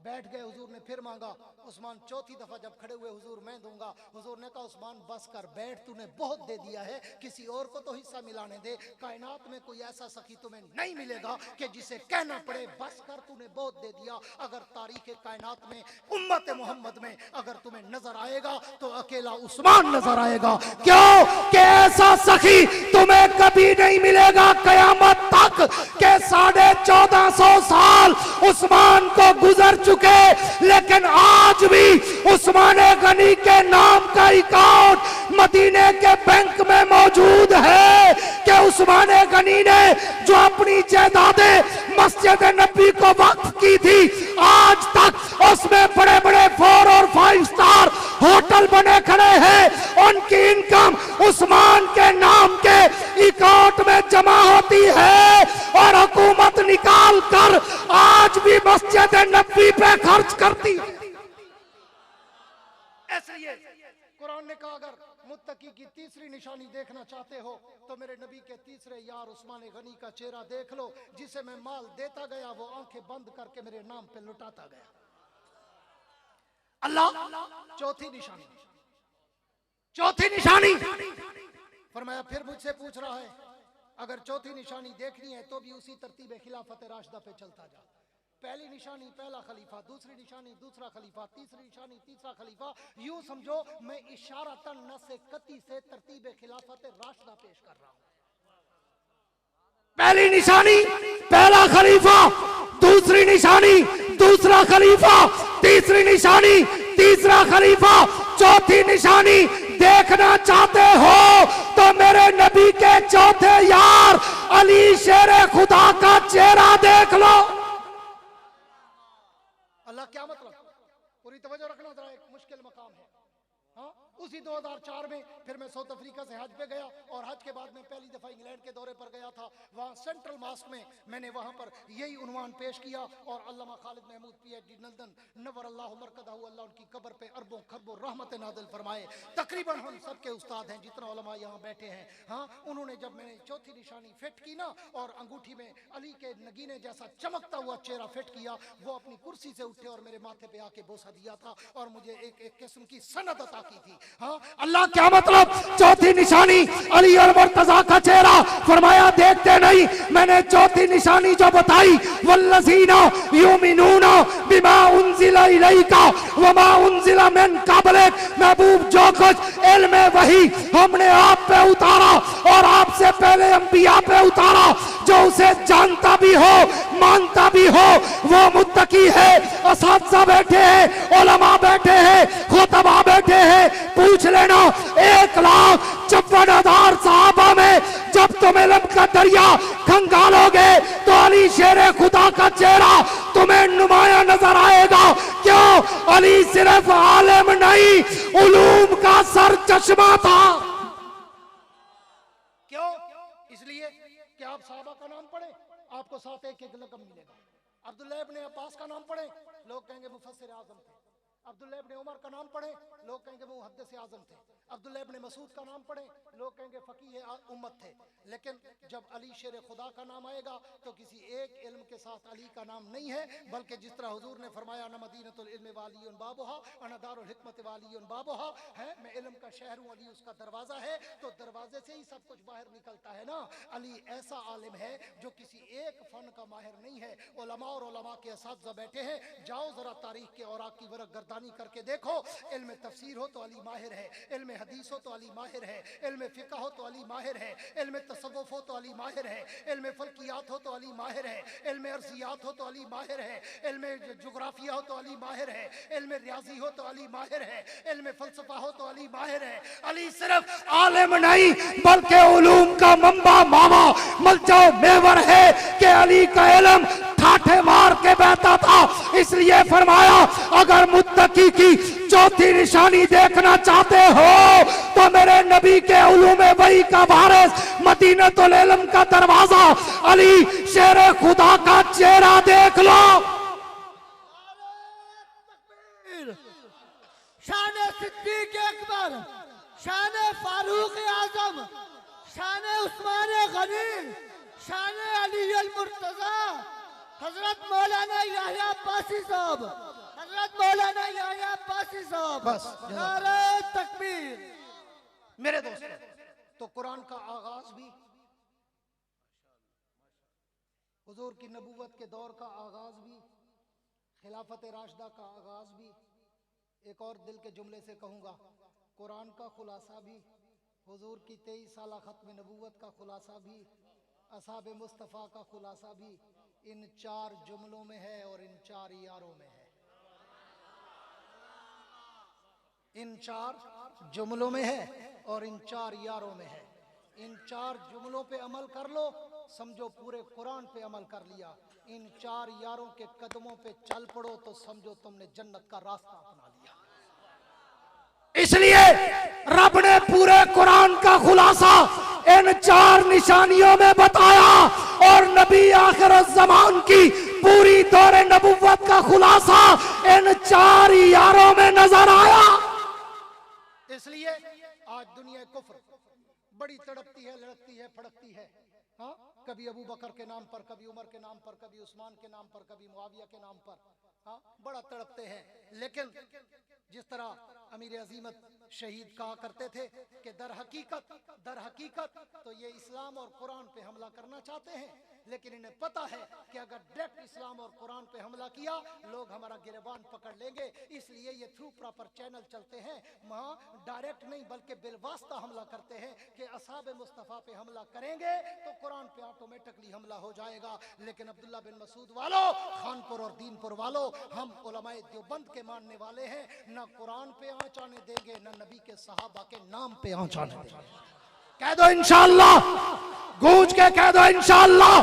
बैठ गए, हुजूर ने फिर मांगा, उस्मान चौथी दफा जब खड़े हुए, हुजूर मैं दूंगा। हुजूर ने कहा उस्मान बस कर, बैठ, तूने बहुत दे दिया है, किसी और को तो हिस्सा मिलाने दे। कायनात में कोई ऐसा सखी तुम्हें नहीं मिलेगा कि जिसे कहना पड़े बस कर, तूने बहुत दे दिया। अगर तारीख कायनात में, उम्मत मोहम्मद में अगर तुम्हें नजर आएगा तो अकेला उस्मान नजर आएगा। क्यों कि ऐसा सखी तुम्हें कभी नहीं मिलेगा कयामत तक के 1450 साल उस्मान को गुजर चुके, लेकिन आज भी उस्मान गनी के नाम का अकाउंट मदीने के बैंक में मौजूद है कि उस्मान गनी ने जो अपनी जायदादें मस्जिद नबी को वक्फ की थी, आज तक उसमें बड़े बड़े 4 और 5 स्टार होटल बने खड़े हैं। उनकी इनकम उस्मान के नाम के अकाउंट में जमा होती है और हुकूमत निकाल कर आज भी मस्जिद नबी पे खर्च करती है। इसलिए कुरान ने कहा अगर मुत्तकी की तीसरी निशानी देखना चाहते हो तो मेरे नबी के तीसरे यार उस्मान गनी का चेहरा देख लो, जिसे मैं माल देता गया वो आंखें बंद करके मेरे नाम पे लुटाता गया। अल्लाह चौथी निशानी, चौथी निशानी फरमाया फिर मुझसे पूछ रहा है, अगर चौथी निशानी देखनी है तो भी उसी तरतीब खिलाफत राशिदा पे चलता जा। पहली निशानी पहला खलीफा, दूसरी निशानी दूसरा खलीफा, तीसरी निशानी तीसरा खलीफा, यूं समझो मैं इशारतन न से कती से तरतीब खिलाफत राशिदा पेश कर रहा हूं। पहली निशानी पहला खलीफा, दूसरी निशानी दूसरा खलीफा, तीसरी निशानी तीसरा खलीफा, चौथी निशानी देखना चाहते हो तो मेरे नबी के चौथे यार अली शेर खुदा का चेहरा देख लो। अल्लाह क्या मतलब, पूरी तवज्जो रखना जरा, एक मुश्किल मकाम है। हाँ, उसी 2004 में फिर मैं साउथ अफ्रीका से हज पे गया और हज के बाद मैं पहली दफा इंग्लैंड के दौरे पर गया था। वहाँ सेंट्रल मास्क में मैंने वहाँ पर यही उन्वान पेश किया और अल्लामा खालिद महमूद PhD लंदन नवर अल्लाह मरकदहू, अल्लाह उनकी कब्र पे अरबों खरबों रहमत नाज़िल फरमाए। तकरीबन हम सबके उस्ताद हैं जितना उलमा यहाँ बैठे हैं। हाँ, उन्होंने जब मैंने चौथी निशानी फिट की ना और अंगूठी में अली के नगीने जैसा चमकता हुआ चेहरा फिट किया, वो अपनी कुर्सी से उठे और मेरे माथे पे आके बोसा दिया था और मुझे एक किस्म की सनद अता की थी। हाँ, अल्लाह क्या मतलब, चौथी निशानी अली और मुर्तजा का चेहरा, फरमाया देखते नहीं, मैंने चौथी निशानी जो बताई, वल्लज़ीना युमिनूना बिमा उन्ज़िला इलैका वमा उन्ज़िला मिन क़ब्लिक, महबूब जो कुछ इल्म वही हमने आप पे उतारा और आपसे पहले अंबिया पे उतारा, जो उसे जानता भी हो मानता भी हो वो मुत्तकी है। असातिज़ा बैठे हैं, उलमा बैठे हैं, खुतबा बैठे हैं, पूछ लेना 1,54,000 सहाबा में जब तुम इल्म का दरिया खंगालोगे तो अली शेर खुदा का चेहरा तुम्हें नुमाया नजर आएगा। क्यों? अली सिर्फ आलिम नहीं, उलूम का सर चश्मा था। क्यों? इसलिए कि आप साहबा का नाम पढ़े, आपको साथ एक लक़ब मिलेगा। अब्दुल्लाह इब्ने अब्बास का नाम पढ़े, लोग कहेंगे मुफस्सिर आज़म थे। अब्दुल्लाह इब्ने उमर का नाम पढ़े, लोग कहेंगे मुहद्दिस आज़म थे। अब्दुल्लाह इब्ने मसूद का नाम पढ़े, लोग कहेंगे फ़क़ीह उम्मत थे। लेकिन जब अली शेर खुदा का नाम आएगा तो किसी एक इल्म के साथ अली का नाम नहीं है, बल्कि जिस तरह हुजूर ने फरमाया न मदीनतुल इल्म वालियुन बाबुहा अन दारुल हिकमत वालियुन बाबुहा है, मैं इल्म का शहर हूँ, अली उसका दरवाज़ा है। तो दरवाजे से ही सब कुछ बाहर निकलता है ना। अली ऐसा आलिम है जो किसी एक फ़न का माहिर नहीं है। उलमा और उलमा के असातिज़ा बैठे हैं, जाओ ज़रा तारीख के औराक की वरक गर्दानी करके देखो। इल्म तफसीर हो तो अली माहिर है, इल्म हदीस हो तो अली माहिर है, इल्म फ़िक़्ह हो तो अली माहिर है, इल्म तसव्वुफ़ हो तो अली माहिर है, इल्म फ़ल्कियात हो तो अली माहिर है, इल्म अर्ज़ियात हो तो अली माहिर है, इल्म जुग़राफ़िया हो तो अली माहिर है, इल्म रियाज़ी हो तो अली माहिर है, इल्म फ़लसफ़ा हो तो अली माहिर है। अली सिर्फ आलिम नहीं बल्कि उलूम का मंबा मामा मलजो मेवर है कि अली का इल्म ठाठे मार के बहता था। इसलिए फरमाया अगर मुत्तकी की चौथी निशानी देखना चाहते हो तो मेरे नबी के उलूम वही का वारिस मदीनतुल इल्म का दरवाजा अली शेर खुदा का चेहरा देख लो। शान सिद्दीक अकबर, शान फारूक आजम, शान उस्मान गनी, शान अली अल मुर्तजा, हजरत मौलाना याह्या अब्बासी साहब, हजरत मौलाना याह्या अब्बासी साहब। बस, नारे तकबीर। मेरे दोस्त, तो कुरान का आगाज भी, हुजूर की नबूवत के दौर का आगाज भी, खिलाफत राशिदा का आगाज भी, एक और दिल के जुमले से कहूँगा, कुरान का खुलासा भी, हुजूर की 23 साला खत्म नबूवत का खुलासा भी, असहाब मुस्तफ़ा का खुलासा भी इन 4 जुमलों में है और इन 4 यारों में है। इन 4 जुमलों में है और इन 4 यारों में है। इन 4 जुमलों पे अमल कर लो, समझो पूरे कुरान पे अमल कर लिया। इन 4 यारों के कदमों पे चल पड़ो तो समझो तुमने जन्नत का रास्ता अपना लिया। इसलिए रब ने पूरे कुरान का खुलासा इन 4 निशानियों में बताया और नबी आखिर ज़मान की पूरी दौरे नबुव्वत का खुलासा इन 4 यारों में नजर आया। इसलिए आज दुनिया कुफ्र बड़ी तड़पती है, लड़कती है, फड़कती है। हाँ, कभी अबू बकर के नाम पर, कभी उमर के नाम पर, कभी उस्मान के नाम पर, कभी मुआविया के नाम पर। हाँ, बड़ा तड़पते हैं। लेकिन जिस तरह अमीर अजीमत शहीद कहा करते थे कि दर हकीकत तो ये इस्लाम और कुरान पे हमला करना चाहते हैं, लेकिन इन्हें पता है कि अगर डायरेक्ट इस्लाम और कुरान पे हमला किया लोग हमारा गिरबान पकड़ लेंगे, इसलिए ये थ्रू प्रॉपर चैनल चलते हैं। वहाँ डायरेक्ट नहीं बल्कि बिलवास्ता हमला करते हैं कि असहाब मुस्तफ़ा पे हमला करेंगे तो कुरान पे ऑटोमेटिकली हमला हो जाएगा। लेकिन अब्दुल्ला बिन मसूद वालों, खानपुर और दीनपुर वालों, हम उलमाए देवबंद के मानने वाले हैं। न कुरान पे आँच आने देंगे, न नबी के सहाबा के नाम पे आँच आने देंगे। कह दो इंशाअल्लाह, गूंज के कह दो इंशाअल्लाह।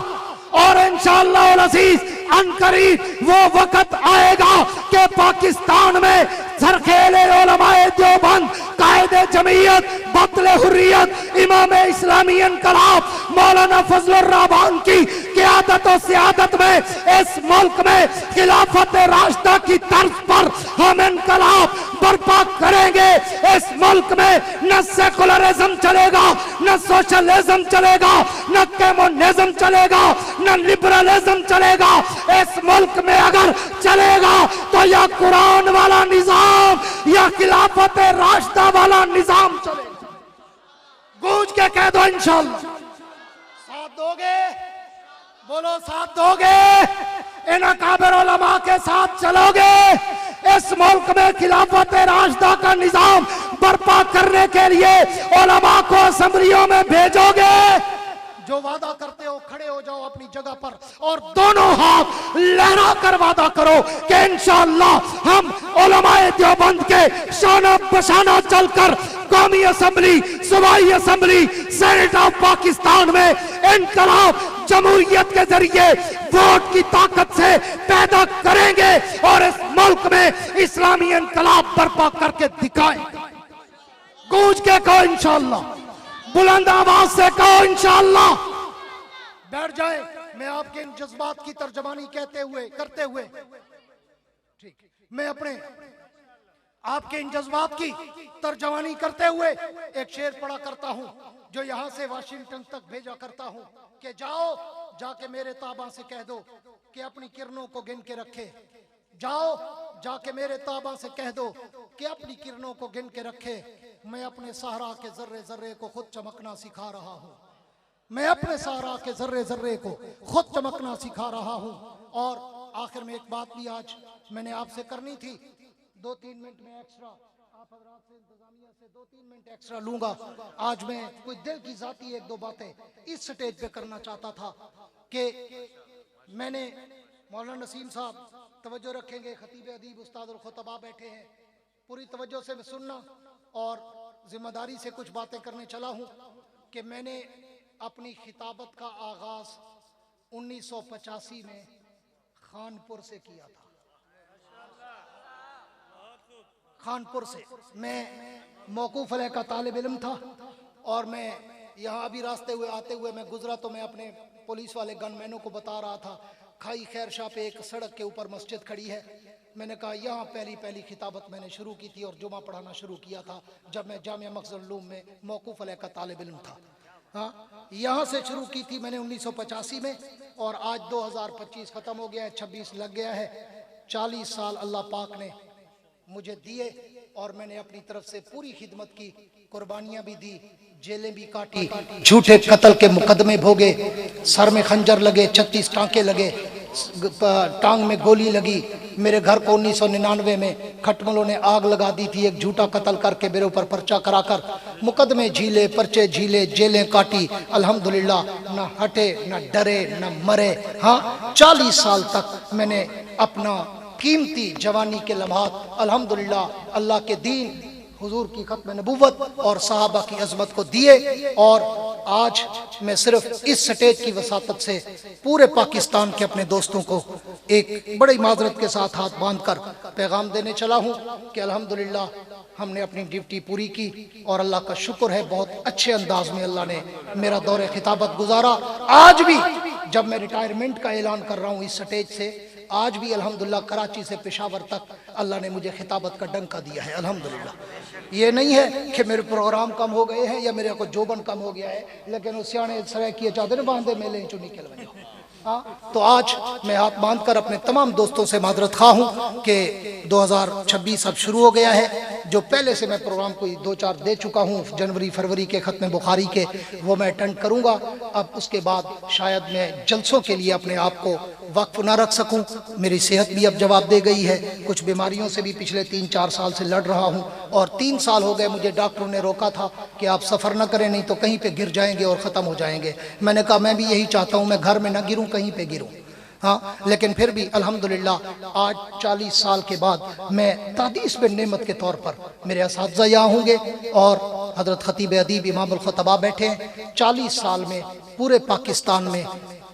और इंशाअल्लाह और अजीज अनकरीब वो वक्त आएगा कि पाकिस्तान में सरखेले उलमाए देवबंद, कायदे जमीयत, बतले हुर्रियत, इमाम इस्लामी इनकलाब मौलाना फजलुर रहमान की क़ियादत और सियादत में इस मुल्क में खिलाफत राशिदा की तर्ज पर हम इनकलाब बर्पा करेंगे। इस मुल्क में न सेकुलरिज्म चलेगा, न सोशलिज्म चलेगा, न कम्युनिज्म चलेगा, न लिबरलिज्म चलेगा। इस मुल्क में अगर चलेगा तो या कुरान वाला निजाम या खिलाफत राशिदा वाला निजाम चलेगा। गूंज के कह दो इंशाअल्लाह। साथ दोगे? बोलो साथ दोगे? इन अकाबिर उलमा के साथ चलोगे? इस मुल्क में खिलाफत राशिदा का निजाम बर्पा करने के लिए उलमा को असेंबलियों में भेजोगे? जो वादा करते हो खड़े हो जाओ अपनी जगह पर और दोनों हाथ लहरा कर वादा करो कि इंशाअल्लाह हम उलमाए देवबंद के शाना बशाना चलकर कौमी असेंबली, सूबाई असेंबली, सेनेट ऑफ पाकिस्तान में इनकलाब जमहूरियत के जरिए वोट की ताकत से पैदा करेंगे और इस मुल्क में इस्लामी इनकलाब बर्पा करके दिखाएंगे। गूंज के कहो इंशाअल्लाह, बुलंद आवाज से कहो इंशाअल्लाह। बैठ जाए। मैं आपके इन जज्बात की तर्जमानी करते हुए ठीक, मैं अपने आपके इन जज्बात की तर्जमानी करते हुए एक शेर पढ़ा करता हूं जो यहां से वाशिंगटन तक भेजा करता हूं कि जाओ जाके मेरे ताबा से कह दो कि अपनी किरणों को गिन के रखे। जाओ जाके मेरे ताबा से कह दो कि अपनी किरणों को गिन के रखे। मैं अपने सहरा के जर्रे जर्रे को खुद चमकना सिखा रहा हूँ। मैं अपने सहरा के जर्रे जर्रे को खुद चमकना सिखा रहा हूँ। और आखिर में एक बात भी आज मैंने आपसे करनी थी, 2-3 मिनट में एक्स्ट्रा आप हजरात से, इंतजामिया से 2-3 मिनट एक्स्ट्रा लूंगा। आज मैं कोई दिल की जाती 1-2 बातें इस स्टेज पे करना चाहता था कि मैंने मौलाना नसीम साहब तवज्जो रखेंगे, खतीब अदीब उस्ताद और खुतबा बैठे हैं, पूरी तवज्जो से सुनना और जिम्मेदारी से कुछ बातें करने चला हूँ कि मैंने अपनी खिताबत का आगाज 1985 में खानपुर से किया था। खानपुर से मैं मौकूफ अलैह का तालिब इल्म था और मैं यहाँ अभी रास्ते हुए आते हुए मैं गुजरा तो मैं अपने पुलिस वाले गनमैनों को बता रहा था, खाई खैर शाह पे एक सड़क के ऊपर मस्जिद खड़ी है। मैंने कहा यहाँ पहली खिताबत मैंने शुरू की थी और जुमा पढ़ाना शुरू किया था जब मैं जामिया मखज़ुल उलूम में मौकूफ अलैह का तालिब इल्म था। हाँ, यहाँ से शुरू की थी मैंने 1985 में और आज 2025 ख़त्म हो गया है, 26 लग गया है। 40 साल अल्लाह पाक ने मुझे दिए और मैंने अपनी तरफ से पूरी खिदमत की, कुर्बानियाँ भी दी, जेलें भी काटी, झूठे कत्ल के मुकदमे भोगे, सर में खंजर लगे, 36 टांके लगे, टांग में गोली लगी। मेरे घर को 1999 में खटमलों ने आग लगा दी थी, एक झूठा कत्ल करके मेरे ऊपर पर्चा कराकर मुकदमे झीले, पर्चे झीले, जेलें काटी। अल्हम्दुलिल्लाह न हटे, न डरे, न मरे। हाँ, 40 साल तक मैंने अपना कीमती जवानी के लम्हात अल्हम्दुलिल्लाह अल्लाह के दीन, हुजूर की खत्म नबुव्वत और सहाबा की अजमत को दिए। और आज मैं सिर्फ इस स्टेज की वसातत से पूरे पाकिस्तान के अपने दोस्तों को एक बड़ी माजरत के साथ हाथ बांधकर पैगाम देने चला हूँ कि अल्हम्दुलिल्लाह हमने अपनी ड्यूटी पूरी की और अल्लाह का शुक्र है बहुत अच्छे अंदाज में अल्लाह ने मेरा दौरे खिताबत गुजारा। आज भी जब मैं रिटायरमेंट का ऐलान कर रहा हूँ इस स्टेज से, आज भी अल्हम्दुलिल्लाह कराची से पेशावर तक अल्लाह ने मुझे खिताबत का डंका दिया है। अल्हम्दुलिल्लाह ये नहीं है कि मेरे प्रोग्राम कम हो गए हैं या मेरे को जोबन कम हो गया है, लेकिन उस सियाने सराय किए चादर बांधे मेले चुनी के लगे। हाँ, तो आज मैं हाथ बांध कर अपने तमाम दोस्तों से माजरत खा हूँ कि 2026 अब शुरू हो गया है। जो पहले से मैं प्रोग्राम कोई 2-4 दे चुका हूँ जनवरी फरवरी के ख़त्म बुखारी के, वो मैं अटेंड करूँगा। अब उसके बाद शायद मैं जलसों के लिए अपने आप को वक्फ ना रख सकूँ। मेरी सेहत भी अब जवाब दे गई है, कुछ बीमारियों से भी पिछले 3-4 साल से लड़ रहा हूँ, और 3 साल हो गए मुझे डॉक्टरों ने रोका था कि आप सफ़र ना करें, नहीं तो कहीं पे गिर जाएंगे और ख़त्म हो जाएंगे। मैंने कहा मैं भी यही चाहता हूँ, मैं घर में ना गिरूँ, कहीं पे गिरूँ। हाँ, लेकिन फिर भी अल्हम्दुलिल्लाह आज 40 साल के बाद मैं तादीस बिन नेमत के तौर पर मेरे असातिज़ा यहाँ होंगे, और हज़रत ख़तीब अदीब इमामुल ख़ुतबा बैठे हैं। 40 साल में पूरे पाकिस्तान में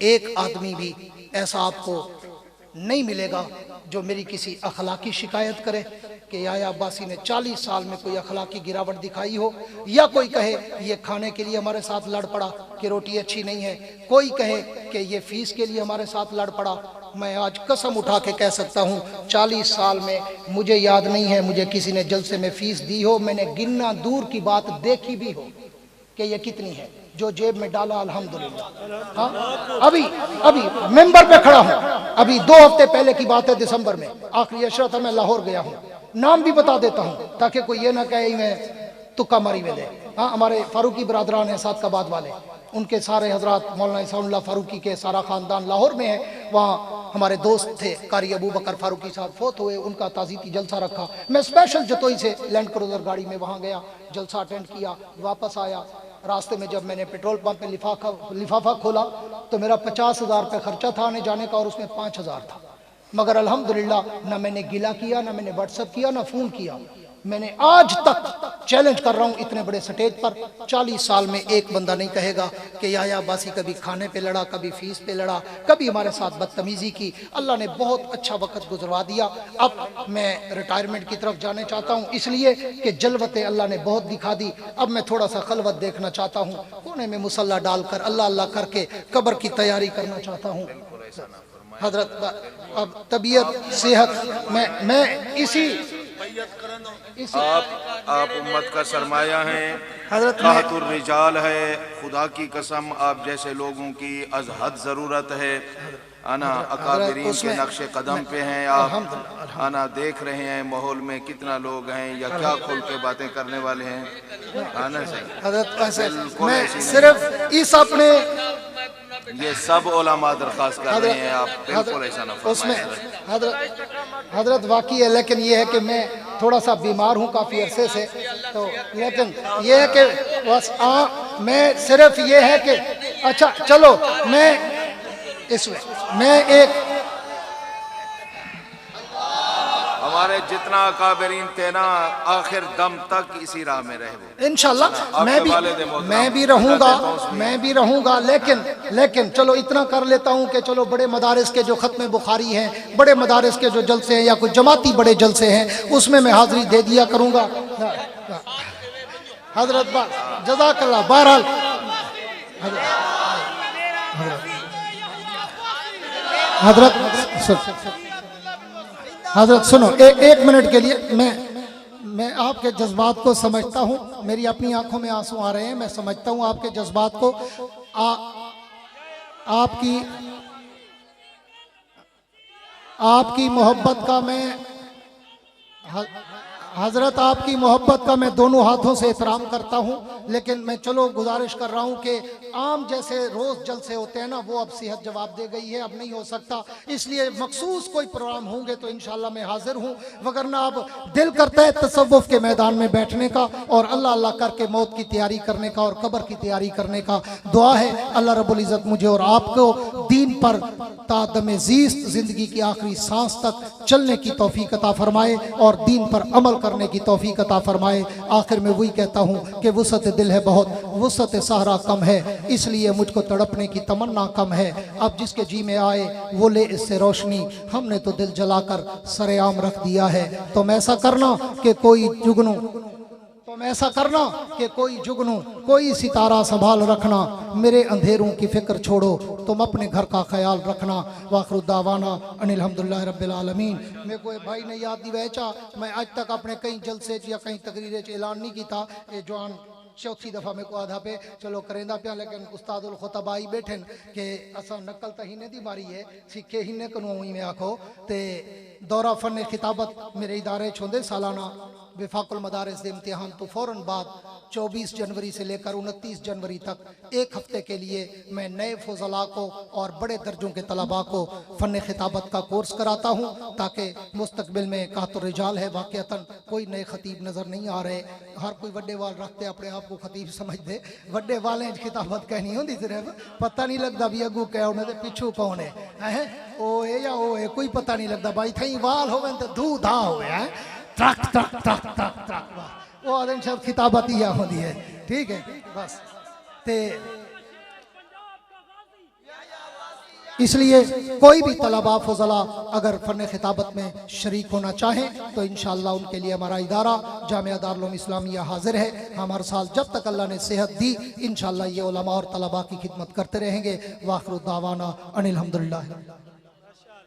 एक आदमी भी ऐसा आपको नहीं मिलेगा जो मेरी किसी अखलाकी शिकायत करे कि याया अब्बासी ने 40 साल में कोई अखलाकी गिरावट दिखाई हो, या कोई कहे ये खाने के लिए हमारे साथ लड़ पड़ा कि रोटी अच्छी नहीं है, कोई कहे कि ये फीस के लिए हमारे साथ लड़ पड़ा। मैं आज कसम उठा के कह सकता हूँ 40 साल में मुझे याद नहीं है मुझे किसी ने जलसे में फीस दी हो। मैंने गिनना दूर की बात देखी भी हो कि ये कितनी है, जो जेब में डाला अल्हम्दुलिल्लाह। हाँ, अभी मेंबर पे खड़ा हूँ, अभी 2 हफ्ते पहले की बात है, दिसंबर में आखिरी अशरा था, मैं लाहौर गया हूँ। नाम भी बता देता हूँ ताकि कोई ये ना कहे मैं तुक्का मारी में दे। हाँ, हमारे फारूकी बरादरान हैं सादकाबाद वाले, उनके सारे हजरात मौलाना इसाउल्लाह फारूकी के सारा ख़ानदान लाहौर में है। वहाँ हमारे दोस्त थे कारी अबू बकर फारूकी साहब, फोत हुए, उनका ताज़ीती जलसा रखा। मैं स्पेशल जतोई से लैंड क्रूजर गाड़ी में वहाँ गया, जलसा अटेंड किया, वापस आया। रास्ते में जब मैंने पेट्रोल पंप पे लिफाफा खोला तो मेरा 50,000 रुपये खर्चा था आने जाने का, और उसमें 5,000 था। मगर अल्हम्दुलिल्लाह ना मैंने गिला किया, ना मैंने व्हाट्सएप किया, ना फ़ोन किया। मैंने आज तक चैलेंज कर रहा हूँ इतने बड़े स्टेज पर, 40 साल में एक बंदा नहीं कहेगा कि याया अब्बासी कभी खाने पे लड़ा, कभी फीस पे लड़ा, कभी हमारे साथ बदतमीजी की। अल्लाह ने बहुत अच्छा वक्त गुजरवा दिया। अब मैं रिटायरमेंट की तरफ जाने चाहता हूँ, इसलिए कि जलवतें अल्लाह ने बहुत दिखा दी। अब मैं थोड़ा सा खलवत देखना चाहता हूँ, कोने में मुसल्ला डालकर अल्लाह अल्लाह करके कब्र की तैयारी करना चाहता हूँ। हजरत अब तबीयत सेहत मैं इसी आप उम्मत का सरमाया हैं, हजरत काहतुर रिजाल है। खुदा की कसम आप जैसे लोगों की अजहद ज़रूरत है। आना अकाबरीन के नक्शे कदम पे हैं आप, आना देख रहे हैं माहौल में कितना लोग हैं या क्या खुल के बातें करने वाले हैं। आना से हजरत मैं सिर्फ इस अपने ये सब उलमा दरख्वास्त कर रहे हैं, आप बिल्कुल ऐसा ना उसमें फरमाएं। हजरत वाकई है, लेकिन ये है कि मैं थोड़ा सा बीमार हूँ काफ़ी अरसे से, तो लेकिन ये है कि बस मैं सिर्फ ये है कि अच्छा चलो मैं इसमें मैं एक हमारे जितना अकाबरीन थे ना आखिर दम तक इसी राह में रहे वो इंशाल्लाह मैं भी रहूंगा। लेकिन चलो इतना कर लेता हूँ कि चलो बड़े मदारिस के जो ख़त्म बुखारी हैं, बड़े मदारिस के जो जलसे हैं या कुछ जमाती बड़े जलसे हैं, उसमें मैं हाजिरी दे दिया करूँगा। हजरत जज़ाकल्लाह। बहरहाल हजरत सुनो, एक मिनट के लिए मैं आपके जज्बात को समझता हूँ। मेरी अपनी आंखों में आंसू आ रहे हैं, मैं समझता हूँ आपके जज्बात को। आपकी मोहब्बत का मैं हजरत आपकी मोहब्बत का मैं दोनों हाथों से एहतराम करता हूँ, लेकिन मैं चलो गुजारिश कर रहा हूँ कि आम जैसे रोज़ जलसे होते हैं ना, वो अब सेहत जवाब दे गई है, अब नहीं हो सकता। इसलिए मखसूस कोई प्रोग्राम होंगे तो इंशाल्लाह मैं हाजिर हूँ, वगरना अब दिल करता है तसव्वुफ के मैदान में बैठने का और अल्लाह अल्लाह करके मौत की तैयारी करने का और कब्र की तैयारी करने का। दुआ है अल्लाह रब्बुल इज़्ज़त मुझे और आपको दीन पर तादमे ज़ीस्त ज़िंदगी की आखिरी सांस तक चलने की तौफीक अता फरमाए और दीन पर अमल करने की तौफीक अता फरमाए। आखिर में वही कहता हूँ कि वुसअत दिल है बहुत, वुसअत सहरा कम है, इसलिए मुझको तड़पने की तमन्ना कम है। अब जिसके जी में आए वो ले इससे रोशनी, हमने तो दिल जलाकर सरेआम रख दिया है। तुम ऐसा करना कि कोई जुगनू कोई सितारा संभाल रखना, मेरे अंधेरों की फिक्र छोड़ो, तुम अपने घर का ख्याल रखना। वाखिर दावाना अनिल हम्दुलिल्लाह रब्बिल आलमीन। मेरे को भाई ने याद दिवाचा, मैं आज तक अपने कहीं जलसे या कहीं तकरीर ऐलान नहीं किया। ये जवान चौथी दफ़ा मेरे को आधा पे चलो करेंदा पिया, लेकिन उस्तादुल खुतबाई बैठन कि असा नकल तो हिने दी मारी है, सिखे हिने कनूई में आखो ते दौरा फन खिताबत मेरे इदारे छोंदे सालाना विफाकुल मदारिस दे इम्तिहान तो फ़ौरन बाद 24 जनवरी से लेकर 29 जनवरी तक एक हफ्ते के लिए मैं नए फजला को और बड़े दर्जों के तलबा को फ़न खिताबत का कोर्स कराता हूँ, ताकि मुस्तकबिल में कहतो रिजाल है, वाक़तन कोई नए खतीब नज़र नहीं आ रहे। हर कोई वड्डे वाल रखते अपने आप को खतीब समझते, वड्डे वाले खिताबत कहनी होती, सिर्फ पता नहीं लगता भी अगू क्या उन्हें पिछू कौन है ओ या ओ है, कोई पता नहीं लगता भाई थी वाल हो तो धू धा हो truck truck truck truck truck वो आदमी शब्द खिताबत ही होती है। ठीक है, बस ते इसलिए कोई भी तलबा फजला अगर फ़न खिताबत में शरीक होना चाहें तो इंशाअल्लाह उनके लिए हमारा इदारा जामिया दारुल उलूम इस्लामिया हाजिर है। हम हर साल जब तक अल्लाह ने सेहत दी इंशाअल्लाह ये उलमा और तलबा की खिदमत करते रहेंगे। वाखिर दावाना अनिल हम्दुलिल्लाह।